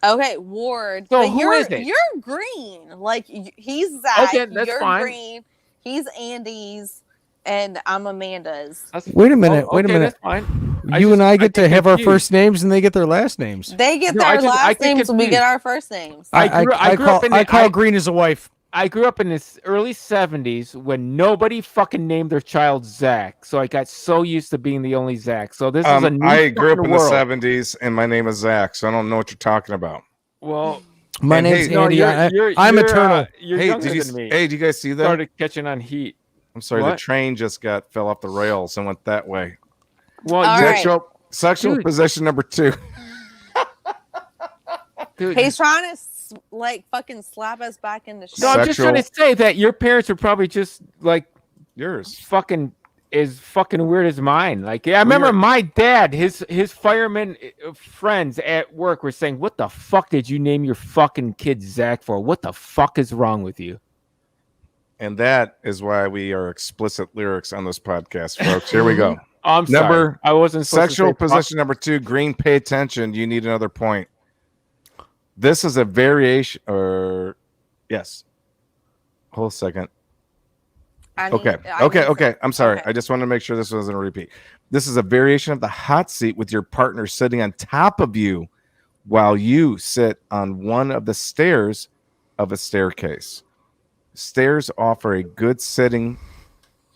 Okay, Ward. So but who is it? You're Green. Like he's Zach. Okay, that's you're fine. Green. He's Andy's, and I'm Amanda's. Wait a minute. Wait a okay, minute. That's fine. You and I get to have our first names, and they get their last names. They get their last names, and we get our first names. I call Green as a wife. I grew up in the early 70s when nobody fucking named their child Zach. So I got so used to being the only Zach. So this is a new I grew up in world. the 70s, and my name is Zach, so I don't know what you're talking about. Well, my name's Andy. I'm eternal. You're hey, younger than me. Hey, did you guys see that? Started catching on heat. I'm sorry, the train just fell off the rails and went that way. Well, sexual position number 2. Dude. He's trying to fucking slap us back into shit. No, I'm just trying to say that your parents are probably just like yours. Fucking weird as mine. Like, I remember my dad, his fireman friends at work were saying, "What the fuck did you name your fucking kid Zach for? What the fuck is wrong with you?" And that is why we are explicit lyrics on this podcast, folks. Here we go. I'm sorry. I wasn't sexual position number 2. Green, pay attention. You need another point. This is a variation, yes. Hold a second. Okay. I'm sorry. Okay. I just wanted to make sure this wasn't a repeat. This is a variation of the hot seat with your partner sitting on top of you while you sit on one of the stairs of a staircase. Stairs offer a good sitting.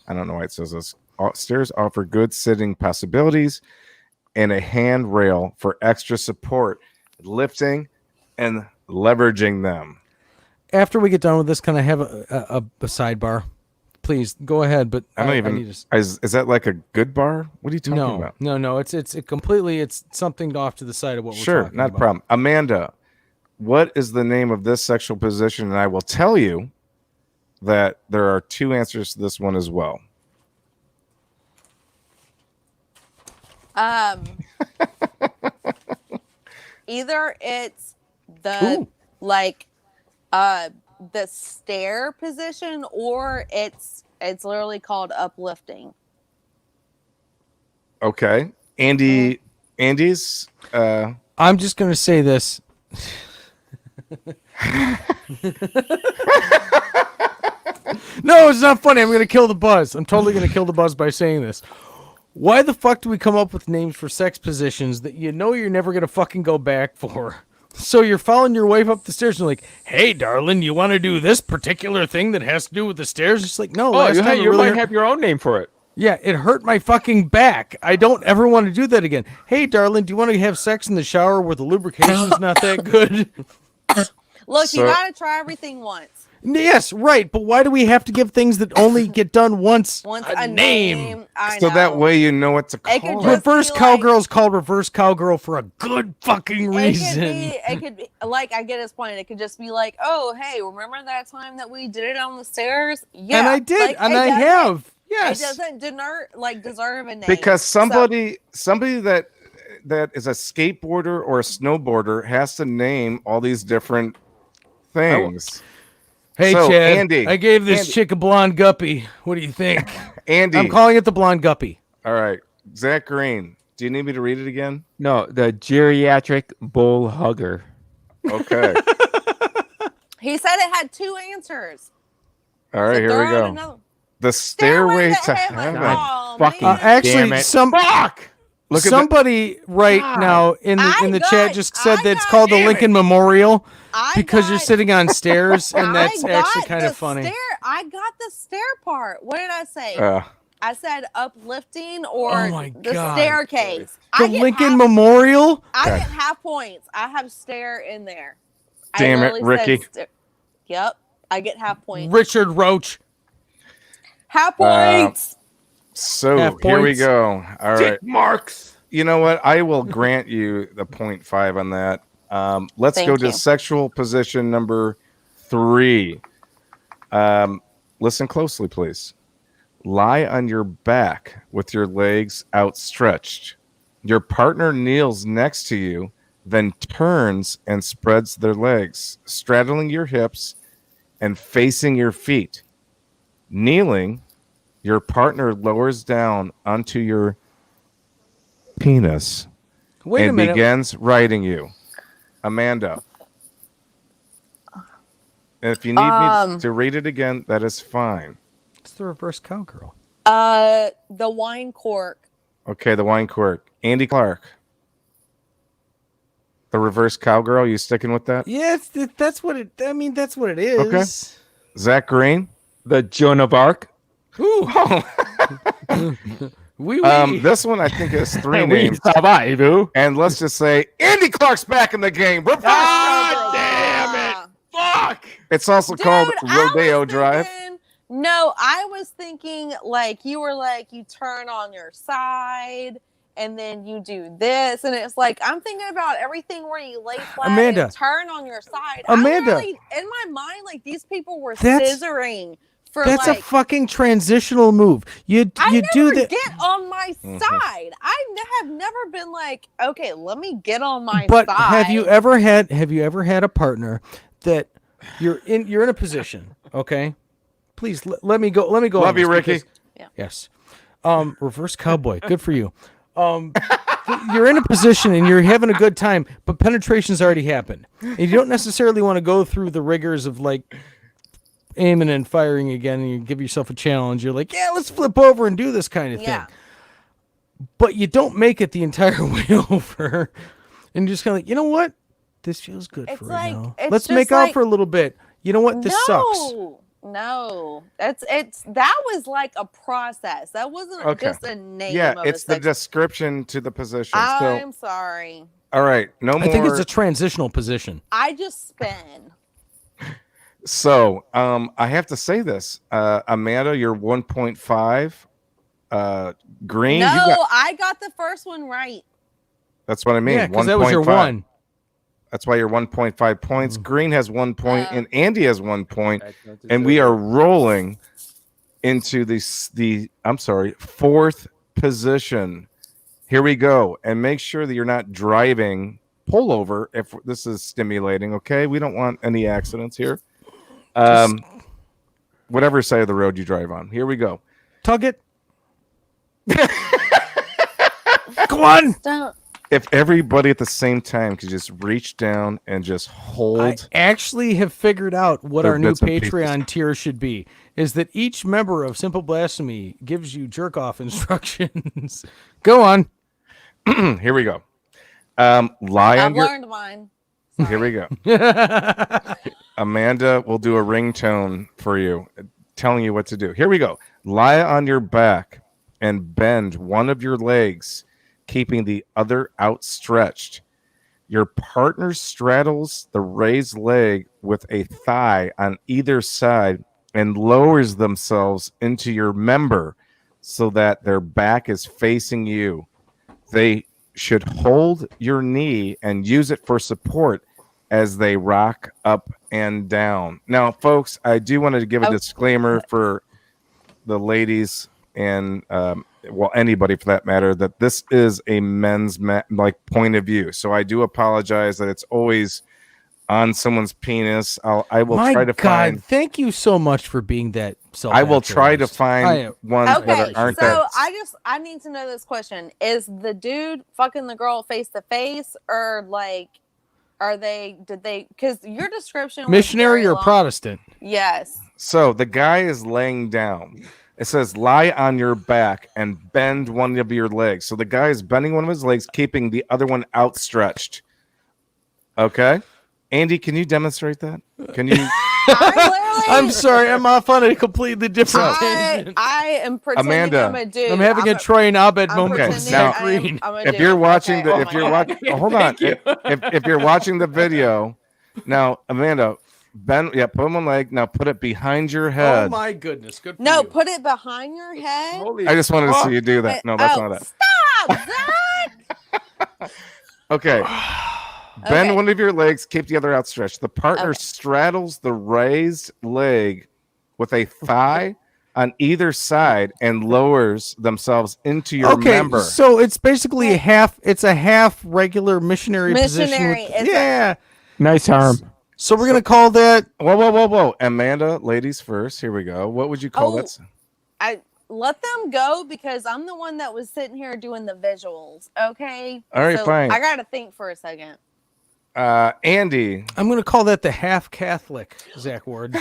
I don't know why it says this. Stairs offer good sitting possibilities and a handrail for extra support, lifting and leveraging them. After we get done with this, can I have a sidebar? please go ahead. But I don't I even. need to... Is that like a good bar? What are you talking about? No. It's completely. It's something off to the side of what we're Sure, talking not a about. problem. Amanda, what is the name of this sexual position? And I will tell you that there are two answers to this one as well. Either it's the the stare position, or it's literally called uplifting. Okay, Andy's. I'm just gonna say this. No, it's not funny. I'm gonna kill the buzz. I'm totally gonna kill the buzz by saying this. Why the fuck do we come up with names for sex positions that you know you're never gonna fucking go back for? So you're following your wife up the stairs and like, hey, darling, you want to do this particular thing that has to do with the stairs? It's like, no. Last time you might have your own name for it. Yeah, it hurt my fucking back. I don't ever want to do that again. Hey, darling, do you want to have sex in the shower where the lubrication's not that good? Look, So- you gotta try everything once. Yes, right. But why do we have to give things that only get done once Once a name? I So know. that way you know what to call It could it. just Reverse be cowgirl's called reverse cowgirl for a good fucking reason. It could be like, I get his point. It could just be like, oh, hey, remember that time that we did it on the stairs? Yeah, And I did, like, and it I doesn't- have. It Yes. doesn't deserve a name Because So- somebody that is a skateboarder or a snowboarder has to name all these different things. Hey, So, Chad, Andy, I gave this Andy. chick a blonde guppy. What do you think? Andy, I'm calling it the blonde guppy. all right, Zach Green. Do you need me to read it again? No, the geriatric bull hugger. Okay. he said it had two answers. All right, So here throw we out go. another- The Stairway to Heaven. Oh, Fucking man. Actually, Damn it. somebody God. now in the chat got- just said I that it's got- called the Lincoln Memorial I because you're got- sitting on stairs, and I that's actually got kind the of funny. I got the stair part. What did I say? Uh, I said uplifting or Oh my the God. staircase. The I get Lincoln half- Memorial? I God. get half points. I have stair in there. I Damn it, literally said Ricky. Yep, I get half points. Richard Roach. Half points. so Half here we points. go. All right. Dick marks. You know what? I will grant you the 0.5 on that. Let's Thank go to you. sexual position number 3. Listen closely, please. Lie on your back with your legs outstretched. Your partner kneels next to you, then turns and spreads their legs, straddling your hips and facing your feet. Kneeling, your partner lowers down onto your penis Wait a and minute. begins riding you. Amanda. And if you need me to read it again, that is fine. It's the reverse cowgirl. The wine cork. Okay, the wine cork. Andy Clark. The reverse cowgirl. You sticking with that? Yeah, that's what it. I mean, that's what it is. Okay. Zach Green. The Joan of Arc. Ooh. Wee This one I think has 3 We names. survive, ooh. And let's just say Andy Clark's back in the game. Reverse cowgirl. Damn it. Fuck. It's also Dude, called I Rodeo was Drive. thinking- No, I was thinking like you were like you turn on your side and then you do this, and it's like I'm thinking about everything where you lay flat Amanda. and turn on your side. Amanda. in my mind, like these people were That's- scissoring for That's like. a fucking transitional move. You I do never that. get on my Mhm. side. Have never been like, okay, let me get on my But side. have you ever had a partner that you're in a position, okay? Please let me go. Let me go. on Love you, this Ricky. because- Yes. Reverse cowboy. Good for you. You're in a position and you're having a good time, but penetration's already happened. And you don't necessarily want to go through the rigors of like aiming and firing again, and you give yourself a challenge. You're like, yeah, let's flip over and do this kind of Yeah. thing. But you don't make it the entire way over. And you're just kind of like, you know what? This feels good It's for right like- now. it's Let's just make out like- for a little bit. You know what? This sucks. No, that was like a process. That wasn't Okay. just a name. Yeah, of it's a the sex- description to the position. I'm sorry. All right, no more. I think it's a transitional position. I just spin. So, I have to say this, Amanda, you're 1.5. Green, No, you got. I got the first one right. That's what I mean. Yeah, because that was your 1.5. one. That's why you're 1.5 points. Green has 1 point, and Andy has 1 point, I don't and deserve we it. are rolling into fourth position. Here we go, and make sure that you're not driving. Pull over if this is stimulating. Okay, we don't want any accidents here. Whatever side of the road you drive on. Here we go. Tug it. Go on. Don't. If everybody at the same time could just reach down and just hold. I actually have figured out what Their our new bits and pieces. Patreon tier should be. Is that each member of Simple Blasphemy gives you jerk off instructions. Go on. Here we go. Lie I've on your. learned mine. Here we go. Amanda will do a ringtone for you, telling you what to do. Here we go. Lie on your back and bend one of your legs, keeping the other outstretched. Your partner straddles the raised leg with a thigh on either side and lowers themselves into your member so that their back is facing you. They should hold your knee and use it for support as they rock up and down. Now, folks, I do want to give a disclaimer for the ladies and anybody for that matter, that this is a men's point of view. So I do apologize that it's always on someone's penis. I will try to find. Thank you so much for being that self. I will try to find ones Okay, that aren't so that. I need to know this question: is the dude fucking the girl face to face, or like, did they? Because your description was missionary very or long. Protestant? Yes. So the guy is laying down. It says lie on your back and bend one of your legs. So the guy is bending one of his legs, keeping the other one outstretched. Okay. Andy, can you demonstrate that? Can you? I'm sorry, I'm off on a completely different tangent. I am pretending Amanda, I'm a dude. I'm having a Troy and Abed moment Okay, with now, Zach Green. if you're watching hold on. If you're watching the video, now Amanda, put one leg. Now put it behind your head. Oh my goodness, good. For No, you. put it behind your head. I just wanted to see you do that. No, that's not that. Stop, Zach. Okay. Bend Okay. one of your legs, keep the other outstretched. The partner straddles the raised leg with a thigh on either side and lowers themselves into your member. So it's basically a half regular missionary position. Missionary, it's Yeah. Nice arm. So we're gonna call that. Whoa. Amanda, ladies first. Here we go. What would you call that? I let them go because I'm the one that was sitting here doing the visuals. Okay. All right, fine. I gotta think for a second. Andy. I'm gonna call that the half Catholic, Zach Ward.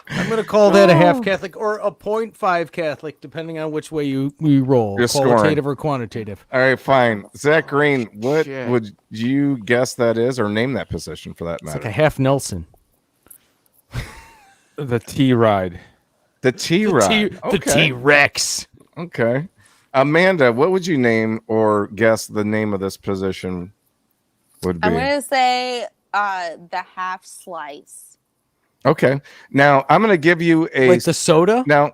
I'm gonna call that a half Catholic or a 0.5 Catholic, depending on which way you roll, You're qualitative scoring. or quantitative. All right, fine. Zach Green, what Shit. would you guess that is, or name that position for that It's matter? like a half Nelson. The T ride. The T-Rod. The T-Rex. Okay. Amanda, what would you name or guess the name of this position would be? I'm gonna say the half slice. Okay. Now I'm going to give you a Like the soda? now.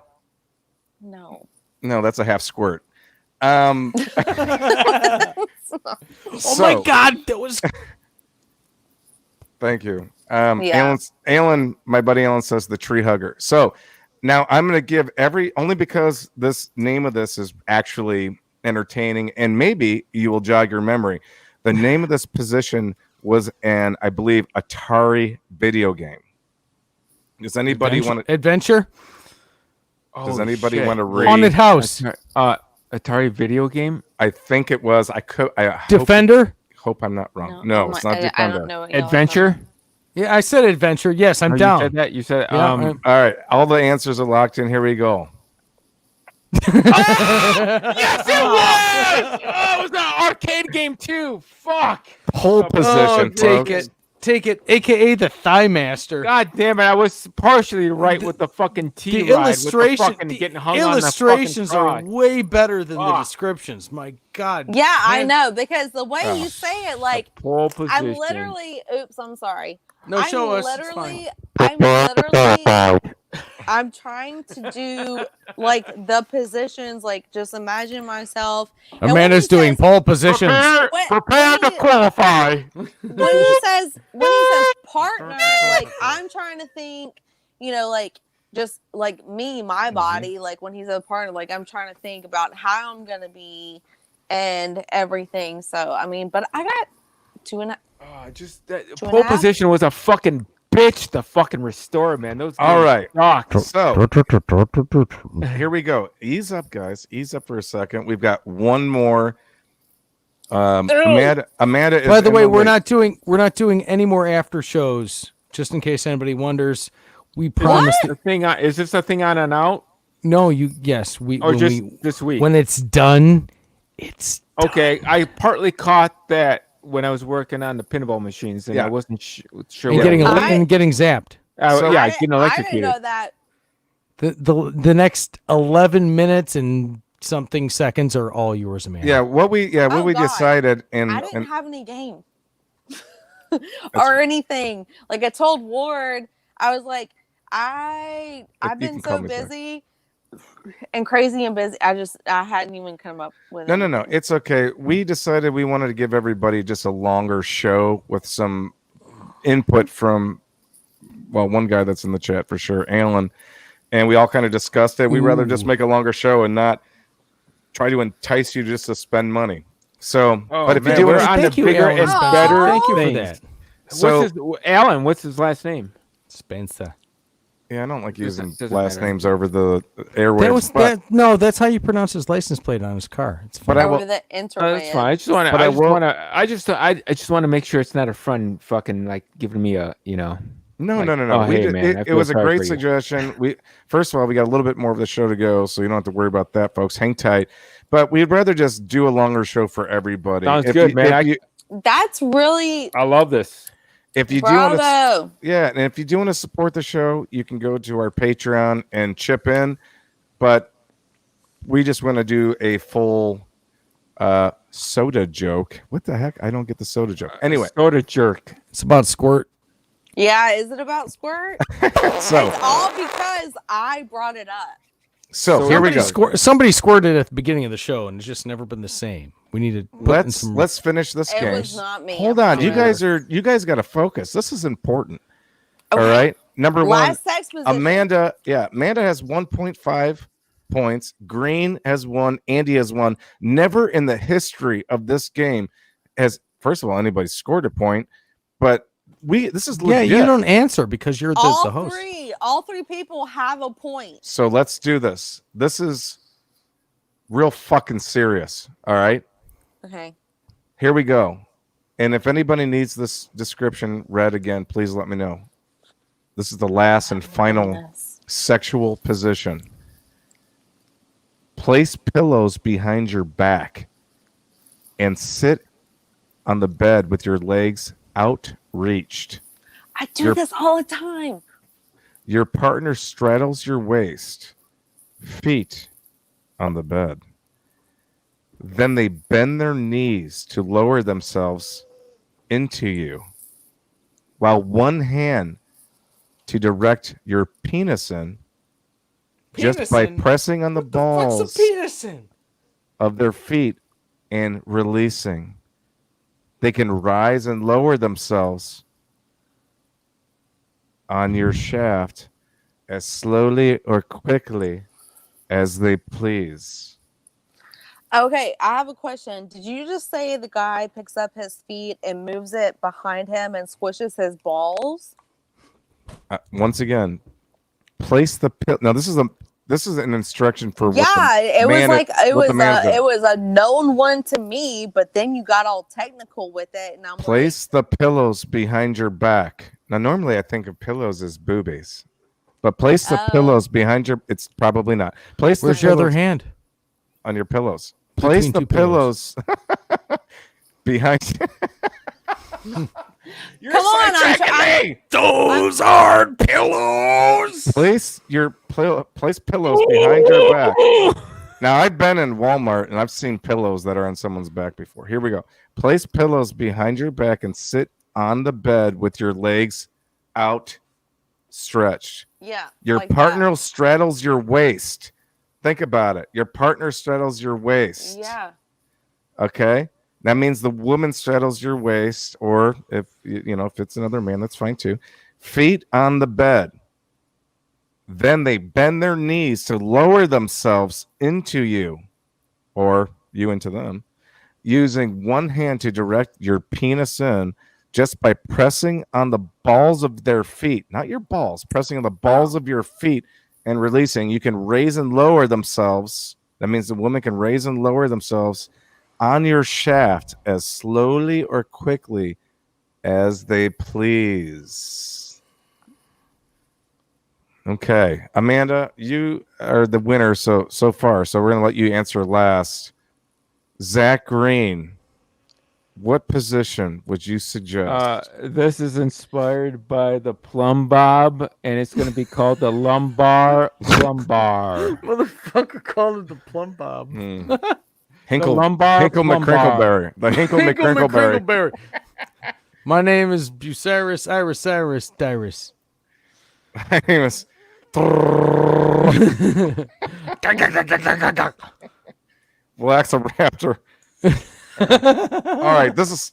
No. No, that's a half squirt. Oh Oh my God, that was. Thank you. Yeah. Alan, my buddy Alan says the tree hugger. So now I'm going to give only because this name of this is actually entertaining and maybe you will jog your memory. The name of this position was I believe, Atari video game. Does anybody want to? Adventure? Does anybody want to read? Haunted House? Atari video game? I think it was. I Defender? Hope I'm not wrong. No, it's not I Defender. don't know what y'all are Adventure? Yeah, I said adventure. Yes, I'm Oh, down. You said that? You said Yeah, All right, all the answers are locked in. Here we go. Yes, it was! Oh, it was an arcade game too. Fuck. Pole position. Take folks. it. take it, aka the Thigh Master. God damn it! I was partially right with the fucking T The ride. illustration, With the the getting hung illustrations on the are fucking way better than the Fuck. descriptions. My God. Yeah, I Man. know, because the way you say it, like, pole position. I'm literally, oops, I'm sorry. No, show us. It's fine. I'm trying to do like the positions, like just imagine myself. And when Amanda's he doing says- pole positions. Prepare to qualify. when he says partner, like I'm trying to think, like just like me, my body, like when he's a partner, like I'm trying to think about how I'm gonna be and everything. So I mean, but I got 2.5. That Two and pole a half? position was a fucking bitch to fucking restore, man. Those All games right. suck. So here we go. Ease up, guys. Ease up for a second. We've got one more. Amanda is By the way, we're late. not doing any more after shows. Just in case anybody wonders, we promised. The thing on, is this a thing on and out? No, yes, we. Or when just we, this week? when it's done, it's Okay, I partly caught that when I was working on the pinball machines, and Yeah. I wasn't sure. and what getting it was. and getting zapped. So- yeah, I getting didn't electrocuted. know that. The next 11 minutes and something seconds are all yours, Amanda. Yeah, what we Oh, God. decided, I and didn't have any game or anything. Like I told Ward, I was like, I've You been can call so me back. busy and crazy and busy. I hadn't even come up with no, anything. it's okay. We decided we wanted to give everybody just a longer show with some input from, well, one guy that's in the chat for sure, Alan, and we all kind of discussed it. We'd rather just make a longer show and not try to entice you just to spend money. So, but if man, you do we're it, on Thank the you, bigger Alan and Spencer. better Thank you for things. that, so Alan, what's his last name? Spencer. yeah, I don't like using doesn't last matter. names over the airwaves. That was but, no. That's how you pronounce his license plate on his car. It's fine. But I Over will- the internet. That's fine. I just want to. But I will- I just want to make sure it's not a friend fucking like giving me a No. oh, We hey, did, man, I it feel was a sorry great for you. suggestion. We first of all, we got a little bit more of the show to go, so you don't have to worry about that, folks. Hang tight. But we'd rather just do a longer show for everybody. Sounds good, man. That's really I love this. If you do want to, bravo. yeah, and if you do want to support the show, you can go to our Patreon and chip in. But we just want to do a full soda joke. What the heck? I don't get the soda joke. Anyway, Soda jerk. It's about squirt. Yeah, is it about squirt? so It's all because I brought it up. so here we go. Somebody squirted at the beginning of the show, and it's just never been the same. We need to put in some. Let's finish this It game. was not me. Hold on, you guys got to focus. This is important. Okay. All right, number one, Last sex position. Amanda. Yeah, Amanda has 1.5 points. Green has 1. Andy has 1. Never in the history of this game has, first of all, anybody scored a point. But this is legit. Yeah, you don't answer because you're the host. All three people have a point. So let's do this. This is real fucking serious. All right. Okay. Here we go. And if anybody needs this description read again, please let me know. This is the last and final Yes. sexual position. Place pillows behind your back and sit on the bed with your legs outreached. I do You're- this all the time. Your partner straddles your waist, feet on the bed. Then they bend their knees to lower themselves into you, while one hand to direct your penis in, just by pressing on the balls of their feet and releasing. They can rise and lower themselves on your shaft as slowly or quickly as they please. Okay, I have a question. Did you just say the guy picks up his feet and moves it behind him and squishes his balls? Once again, place the pill. Now this is an instruction for what Yeah, the it was man- like what the man's doing. it was a known one to me, but then you got all technical with it, and I'm Place the pillows behind your back. Now, normally I think of pillows as boobies, but place the Oh. pillows behind your. It's probably not. Place Where's the your other pillows hand? on your pillows. Place Between the two pillows. pillows behind. Come on, I'm Those are pillows. Place pillows behind your back. Now, I've been in Walmart and I've seen pillows that are on someone's back before. Here we go. Place pillows behind your back and sit on the bed with your legs outstretched. Yeah. Your like partner that. straddles your waist. Think about it. Your partner straddles your waist. Yeah. Okay. That means the woman straddles your waist, or if if it's another man, that's fine too. Feet on the bed. Then they bend their knees to lower themselves into you, or you into them, using one hand to direct your penis in just by pressing on the balls of their feet, not your balls, pressing on the balls of your feet and releasing. You can raise and lower themselves. That means the woman can raise and lower themselves on your shaft as slowly or quickly as they please. Okay, Amanda, you are the winner so far. So we're gonna let you answer last. Zach Green, what position would you suggest? This is inspired by the plumb bob, and it's going to be called the lumbar. Motherfucker called it the plum bob. Hinkle, lumbar Hinkle plumbar. McCrinkleberry. The Hinkle McCrinkleberry. My name is Bucyrus Iris Dyrus. My name is Velociraptor. All right, this is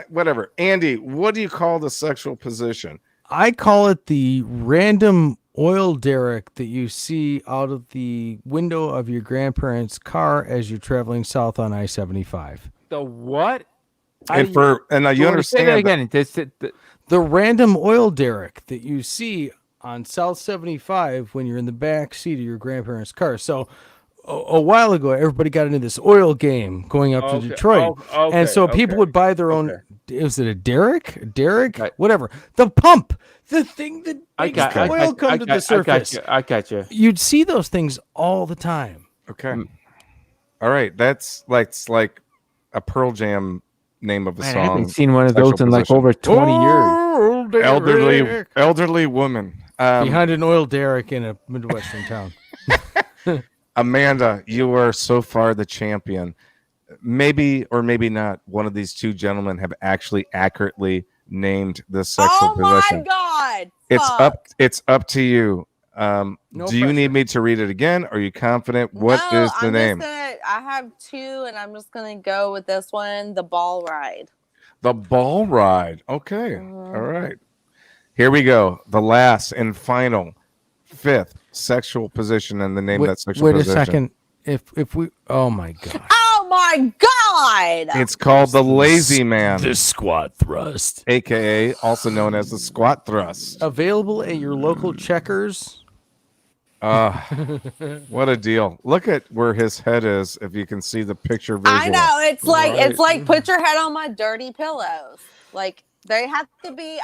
whatever. Andy, what do you call the sexual position? I call it the random oil derrick that you see out of the window of your grandparents' car as you're traveling south on I-75. The what? And now you understand Say that again. The random oil derrick that you see on South 75 when you're in the back seat of your grandparents' car. So a while ago, everybody got into this oil game going up to Detroit. And so people would buy their own. Was it a derrick? Right. Whatever. The pump. The thing that makes the oil come to the surface. I got you. You'd see those things all the time. Okay. All right. That's like a Pearl Jam name of a Man, song. I haven't seen one of those Sexual in like position. over 20 years. Elderly woman. Behind an oil derrick in a Midwestern town. Amanda, you are so far the champion. Maybe or maybe not one of these two gentlemen have actually accurately named this sexual position. Oh my God. It's up to you. No do you need me to read it again? Are you confident? What is the name? I have two, and I'm just gonna go with this one, the ball ride. The ball ride. Okay. All right. Here we go. The last and final, fifth sexual position, and the name of that sexual position. Wait a second. If we, oh my God. Oh my God! It's called the lazy man, The squat thrust. aka also known as the squat thrust. Available at your local Checkers. What a deal. Look at where his head is, if you can see the picture visual. I know, it's like put your head on my dirty pillows. Like they have to be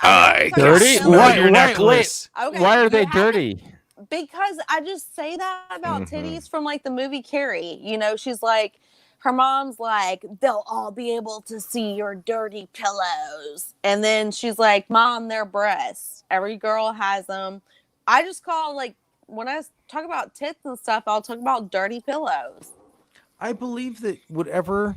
Dirty? Your necklace. Okay, Why are you they have dirty? because I just say that about titties from like the movie Carrie. You know, she's like, her mom's like, they'll all be able to see your dirty pillows. And then she's like, Mom, they're breasts. Every girl has them. I just call, like, when I talk about tits and stuff, I'll talk about dirty pillows. I believe that whatever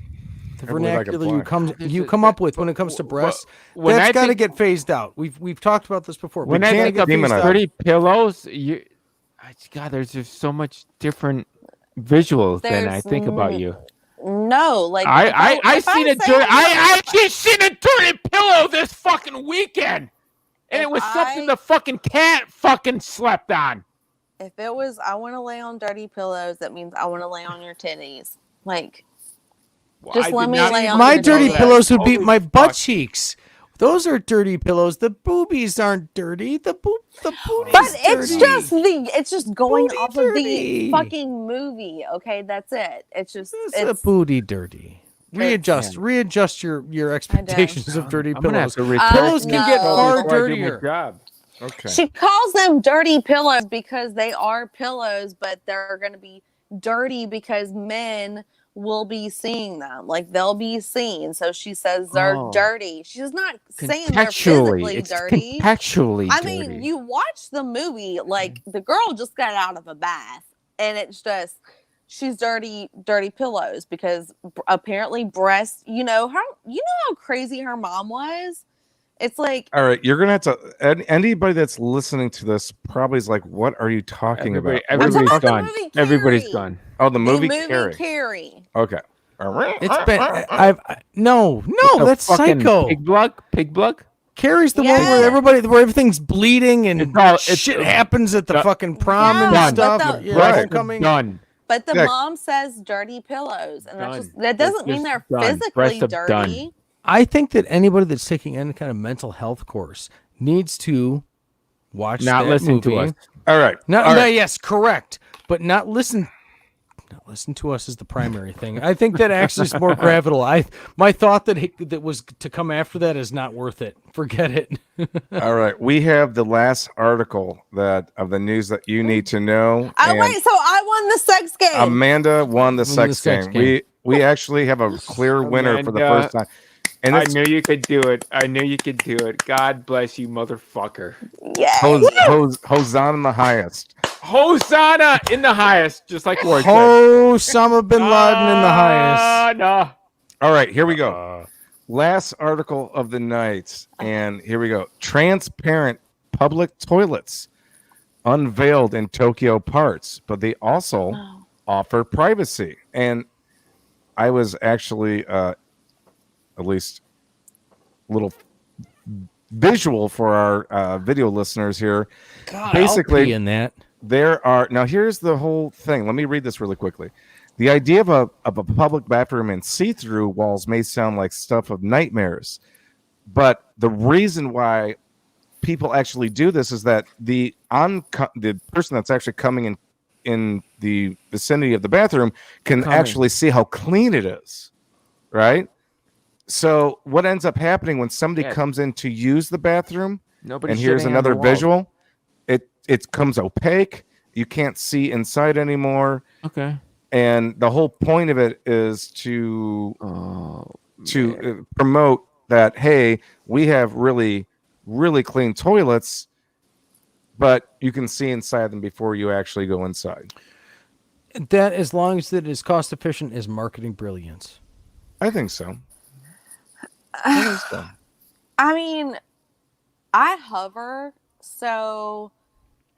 the I believe I can vernacular you come up with when it comes to breasts, when that's I got to think- get phased out. We've talked about this before. When We I can't think get of phased out. dirty pillows, God, there's just so much different visuals than I think about you. No, like I seen a dirty. I just seen a dirty pillow this fucking weekend, and it was something the fucking cat fucking slept on. If it was, I want to lay on dirty pillows, that means I want to lay on your titties. Like, just let me lay on My your dirty titties. pillows would be Holy my butt fuck. cheeks. Those are dirty pillows. The boobies aren't dirty. The booties But dirty. it's just going Booty off dirty. of the fucking movie. Okay, that's it. It's just It's a booty dirty. Readjust your expectations of dirty I'm gonna have pillows. to return Pillows can get no. far before I do my dirtier. job. Okay. She calls them dirty pillows because they are pillows, but they're going to be dirty because men will be seeing them. Like they'll be seen. So she says they're dirty. She's not saying they're physically It's dirty. contextually I dirty. mean, you watch the movie, like the girl just got out of a bath, and it's just she's dirty pillows because apparently breast. You know how crazy her mom was. It's like, all right, you're gonna have to. Anybody that's listening to this probably is like, "What are you talking about?" Everybody's about the gone. movie Everybody's Carrie. gone. Oh, the movie, Carrie. Okay. It's been no, The that's fucking Psycho. Pig blood. Carrie's the one Yeah. where everything's bleeding and It's shit happens at the fucking prom Yeah, and Done. stuff. but Yeah, Right. homecoming. Done. But the Yeah. mom says dirty pillows, and Done. that doesn't mean Just they're done. physically Breast of dirty. done. I think that anybody that's taking any kind of mental health course needs to watch Not that listening movie. to us. All right. No, All right. yes, correct. But not listen to us is the primary thing. I think that actually is more gravital. My thought that was to come after that is not worth it. Forget it. All right. We have the last article of the news that you need to know. Oh and wait, so I won the sex game. Amanda won the Won sex the sex game. game. We actually have a clear winner for the Amanda, first time. And I it's knew you could do it. I knew you could do it. God bless you, motherfucker. Yeah. Hosanna in the highest. Hosanna in the highest, just like Ward said. Osama bin Laden in the highest. No. All right, here we go. Last article of the night, and here we go. Transparent public toilets unveiled in Tokyo parts, but they also offer privacy. And I was actually at least a little visual for our video listeners here. God, Basically, I'll pee in that. there are now. Here's the whole thing. Let me read this really quickly. The idea of a public bathroom and see-through walls may sound like stuff of nightmares, but the reason why people actually do this is that the person that's actually coming in the vicinity of the bathroom can actually see how clean it is, right? So what ends up happening when somebody comes in to use the bathroom, Nobody. and here's another visual, it comes opaque. You can't see inside anymore. Okay. And the whole point of it is to promote that, hey, we have really, really clean toilets, but you can see inside them before you actually go inside. That, as long as it is cost efficient, is marketing brilliance. I think so. I mean, I hover, so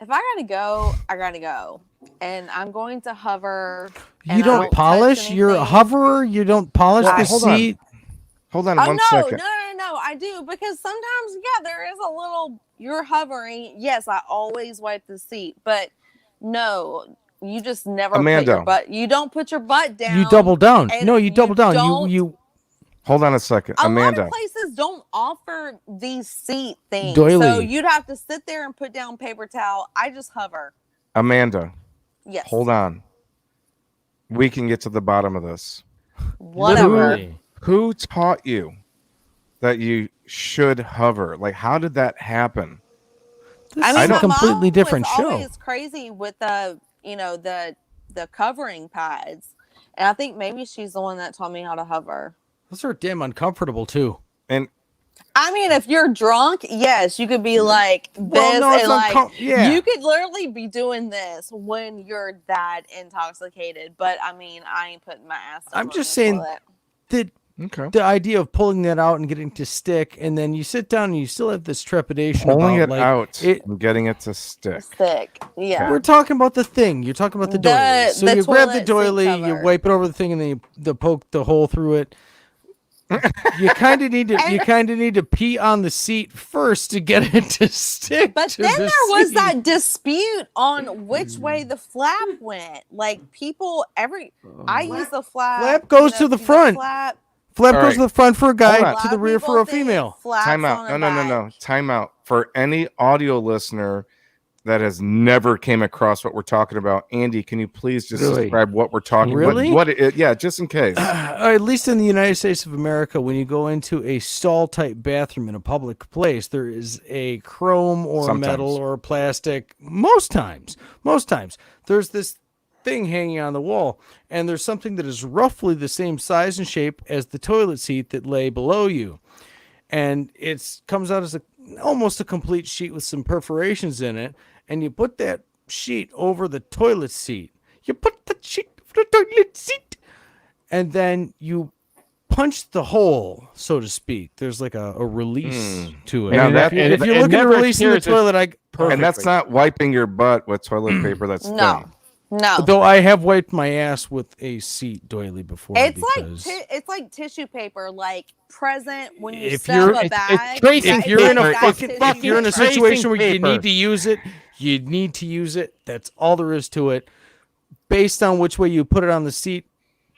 if I gotta go, I gotta go, and I'm going to hover. And You I don't touch polish your anything. hoverer. You don't polish the hold on. seat. Hold on Oh one no, second. no, I do, because sometimes, yeah, there is a little. You're hovering. Yes, I always wipe the seat, but no, you just never Amanda. put your butt. You don't put your butt down. You double down. and No, you double down. don't- You Hold on a second. A Amanda. lot of places don't offer these seat things, Doily. so you'd have to sit there and put down paper towel. I just hover. Amanda, Yes. hold on. We can get to the bottom of this. Whatever. literally. Who taught you that you should hover? Like, how did that happen? This I is mean, a my completely mom different was show. always crazy with the covering pads, and I think maybe she's the one that taught me how to hover. Those are damn uncomfortable too. And I mean, if you're drunk, yes, you could be like this, Well, no, it's and like yeah. you could literally be doing this when you're that intoxicated. But I mean, I ain't putting my ass. I'm over just the saying toilet. that okay. the idea of pulling that out and getting to stick, and then you sit down and you still have this trepidation Pulling about it like, out it- and getting it to stick. Sick, yeah. We're talking about the thing. You're talking about the doily. So the you grab the toilet seat doily, you cover. wipe it over the thing, and then you poke the hole through it. You kind of need to pee on the seat first to get it to stick. But to then the there was seat. that dispute on which way the flap went. Like people, I use the flap. Flap goes to the front. Flap. Flap All goes right. to the front for a guy, Hold on. to the rear for a female. Time out. No. Time out. For any audio listener that has never came across what we're talking about, Andy, can you please just Really? describe what we're talking Really? about? Yeah, just in case. At least in the United States of America, when you go into a stall type bathroom in a public place, there is a chrome or Sometimes. metal or plastic. Most times, there's this thing hanging on the wall, and there's something that is roughly the same size and shape as the toilet seat that lay below you, and it comes out as almost a complete sheet with some perforations in it, and you put that sheet over the toilet seat. You put the sheet over the toilet seat, and then you punch the hole, so to speak. There's like a release to it. Now If you're looking to release in the toilet, and that's not wiping your butt with toilet paper. That's No. thin. No. though I have wiped my ass with a seat doily before. It's because it's like tissue paper, like present when you If stuff you're- a it's bag. tracing if you're in a that fucking, tissue if you're in a paper. situation where you paper. need to use it, you need to use it. That's all there is to it. Based on which way you put it on the seat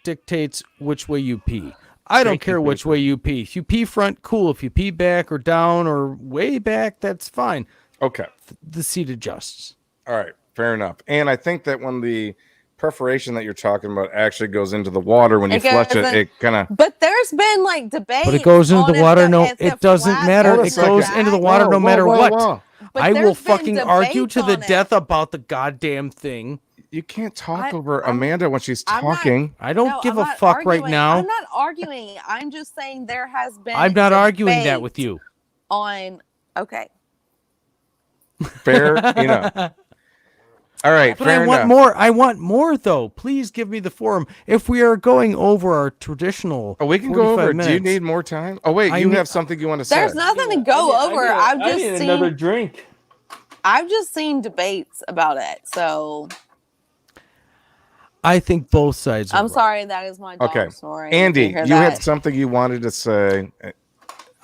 dictates which way you pee. I don't care which way you pee. If you pee front, cool. If you pee back or down or way back, that's fine. Okay. The seat adjusts. All right. Fair enough. And I think that when the perforation that you're talking about actually goes into the water, when you flush it, doesn't- it kind of. But there's been like debate. But it goes into the water. No, if the it doesn't flat matter. Hold a It goes second. into the water no matter what. But I will there's been fucking argue to the debates on death it. about the goddamn thing. You can't talk I- over I'm- Amanda when she's I'm not- talking. I don't No, give I'm a not fuck right arguing. now. I'm not arguing. I'm just saying there has been. I'm not arguing that debate with you. On okay. Fair enough. All right. But fair I want enough. more. I want more, though. Please give me the forum. If we are going over our traditional, Oh, we can go 45 over. minutes, Do you need more time? Oh, wait. I You need- have something you want to say. There's nothing to go over. I've just seen. drink. I've just seen debates about it. So I think both sides. Are I'm right. sorry. That is my dog Okay. snoring. Andy, hear you had that. something you wanted to say.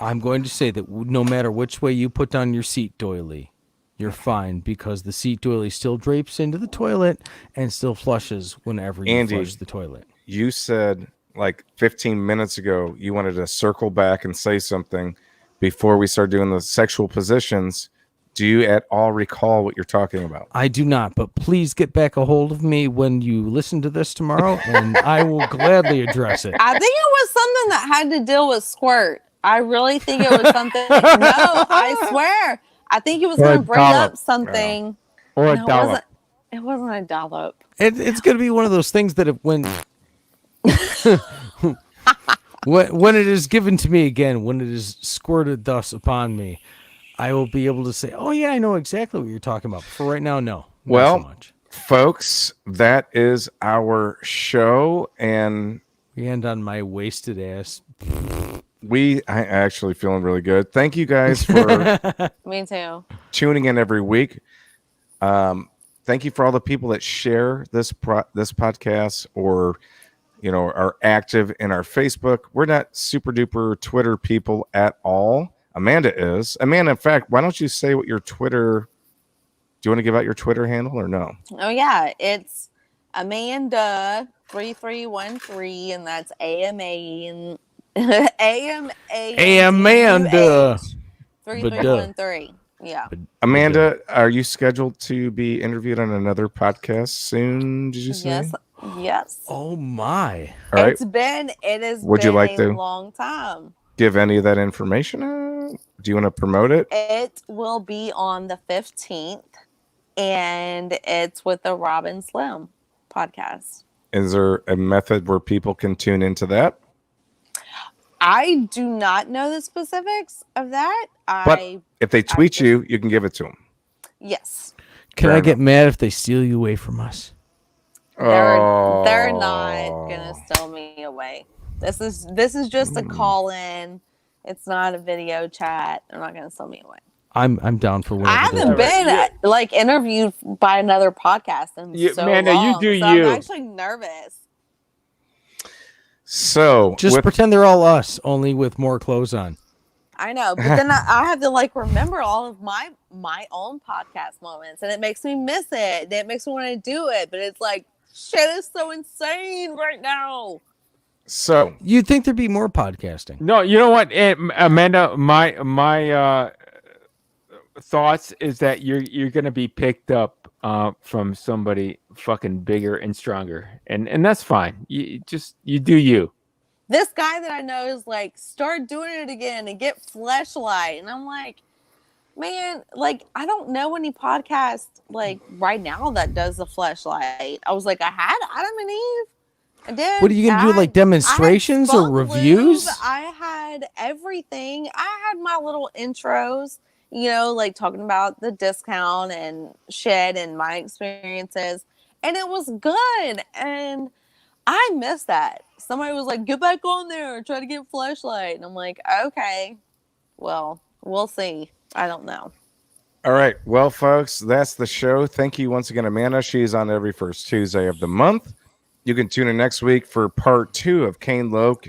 I'm going to say that no matter which way you put down your seat doily, you're fine because the seat doily still drapes into the toilet and still flushes whenever you Andy. flush the toilet. You said like 15 minutes ago you wanted to circle back and say something before we start doing the sexual positions. Do you at all recall what you're talking about? I do not, but please get back a hold of me when you listen to this tomorrow, and I will gladly address it. I think it was something that had to deal with squirt. I really think it was something. No, I swear. I think he was Or a going to bring dollop. up something. Or a No, dollop. It wasn't a dollop. It's going to be one of those things that when when it is given to me again, when it is squirted thus upon me, I will be able to say, "Oh yeah, I know exactly what you're talking about." For right now, no. Not Well, so much. folks, that is our show, and We end on my wasted ass. I actually feeling really good. Thank you guys for Me too. tuning in every week. Thank you for all the people that share this podcast or are active in our Facebook. We're not super duper Twitter people at all. Amanda is. Amanda, in fact, why don't you say what your Twitter? Do you want to give out your Twitter handle or no? Oh yeah, it's Amanda3313, and that's AMA Amanda. 3313. Yeah. Amanda, are you scheduled to be interviewed on another podcast soon? Did you say? Yes. Yes. Oh my! All right. It has Would been you like a to? long time. Give any of that information out? Do you want to promote it? It will be on the 15th, and it's with the Robin Slim podcast. Is there a method where people can tune into that? I do not know the specifics of that. But if they tweet you, you can give it to them. Yes. Can Fair I get mad if they steal you away from us? They're not gonna steal me away. This is just a call in. It's not a video chat. They're not gonna steal me away. I'm down for whatever. I haven't been like interviewed by another podcast in so Amanda, you long. do so you. I'm actually nervous. So Just pretend they're all us, only with more clothes on. I know, but then I have to like remember all of my own podcast moments, and it makes me miss it. It makes me want to do it, but it's like shit is so insane right now. So You'd think there'd be more podcasting. No, you know what, Amanda? My thoughts is that you're gonna be picked up from somebody fucking bigger and stronger, and that's fine. You do you. This guy that I know is like, start doing it again and get Fleshlight, and I'm like, Man, like I don't know any podcast like right now that does the fleshlight. I was like, I had Adam and Eve. I did. What are you gonna do? Like demonstrations or reviews? I had everything. I had my little intros, like talking about the discount and shit and my experiences, and it was good. And I missed that. Somebody was like, "Get back on there and try to get fleshlight," and I'm like, "Okay, well, we'll see." I don't know. All right. Well, folks, that's the show. Thank you once again, Amanda. She's on every first Tuesday of the month. You can tune in next week for part 2 of Kane Loke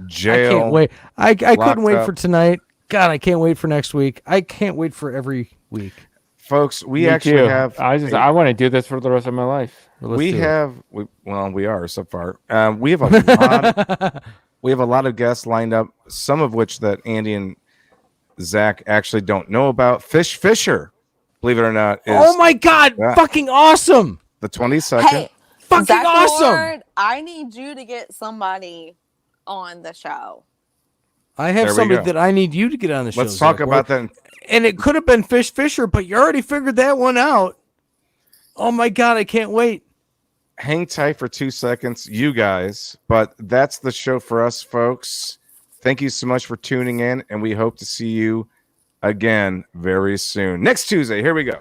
Jail. I can't wait. I couldn't wait up. for tonight. God, I can't wait for next week. I can't wait for every week. Folks, we Me actually too. have. I want to do this for the rest of my life. We are so far. We have a lot of guests lined up. Some of which that Andy and Zach actually don't know about. Fish Fisher, believe it or not, is Oh my God! Fucking awesome! the 22nd. Hey, fucking Zach awesome! Lord, I need you to get somebody on the show. I have somebody that I need you to get on the show. Let's talk about that. And it could have been Fish Fisher, but you already figured that one out. Oh my God, I can't wait. Hang tight for 2 seconds, you guys. But that's the show for us, folks. Thank you so much for tuning in, and we hope to see you again very soon. Next Tuesday, here we go.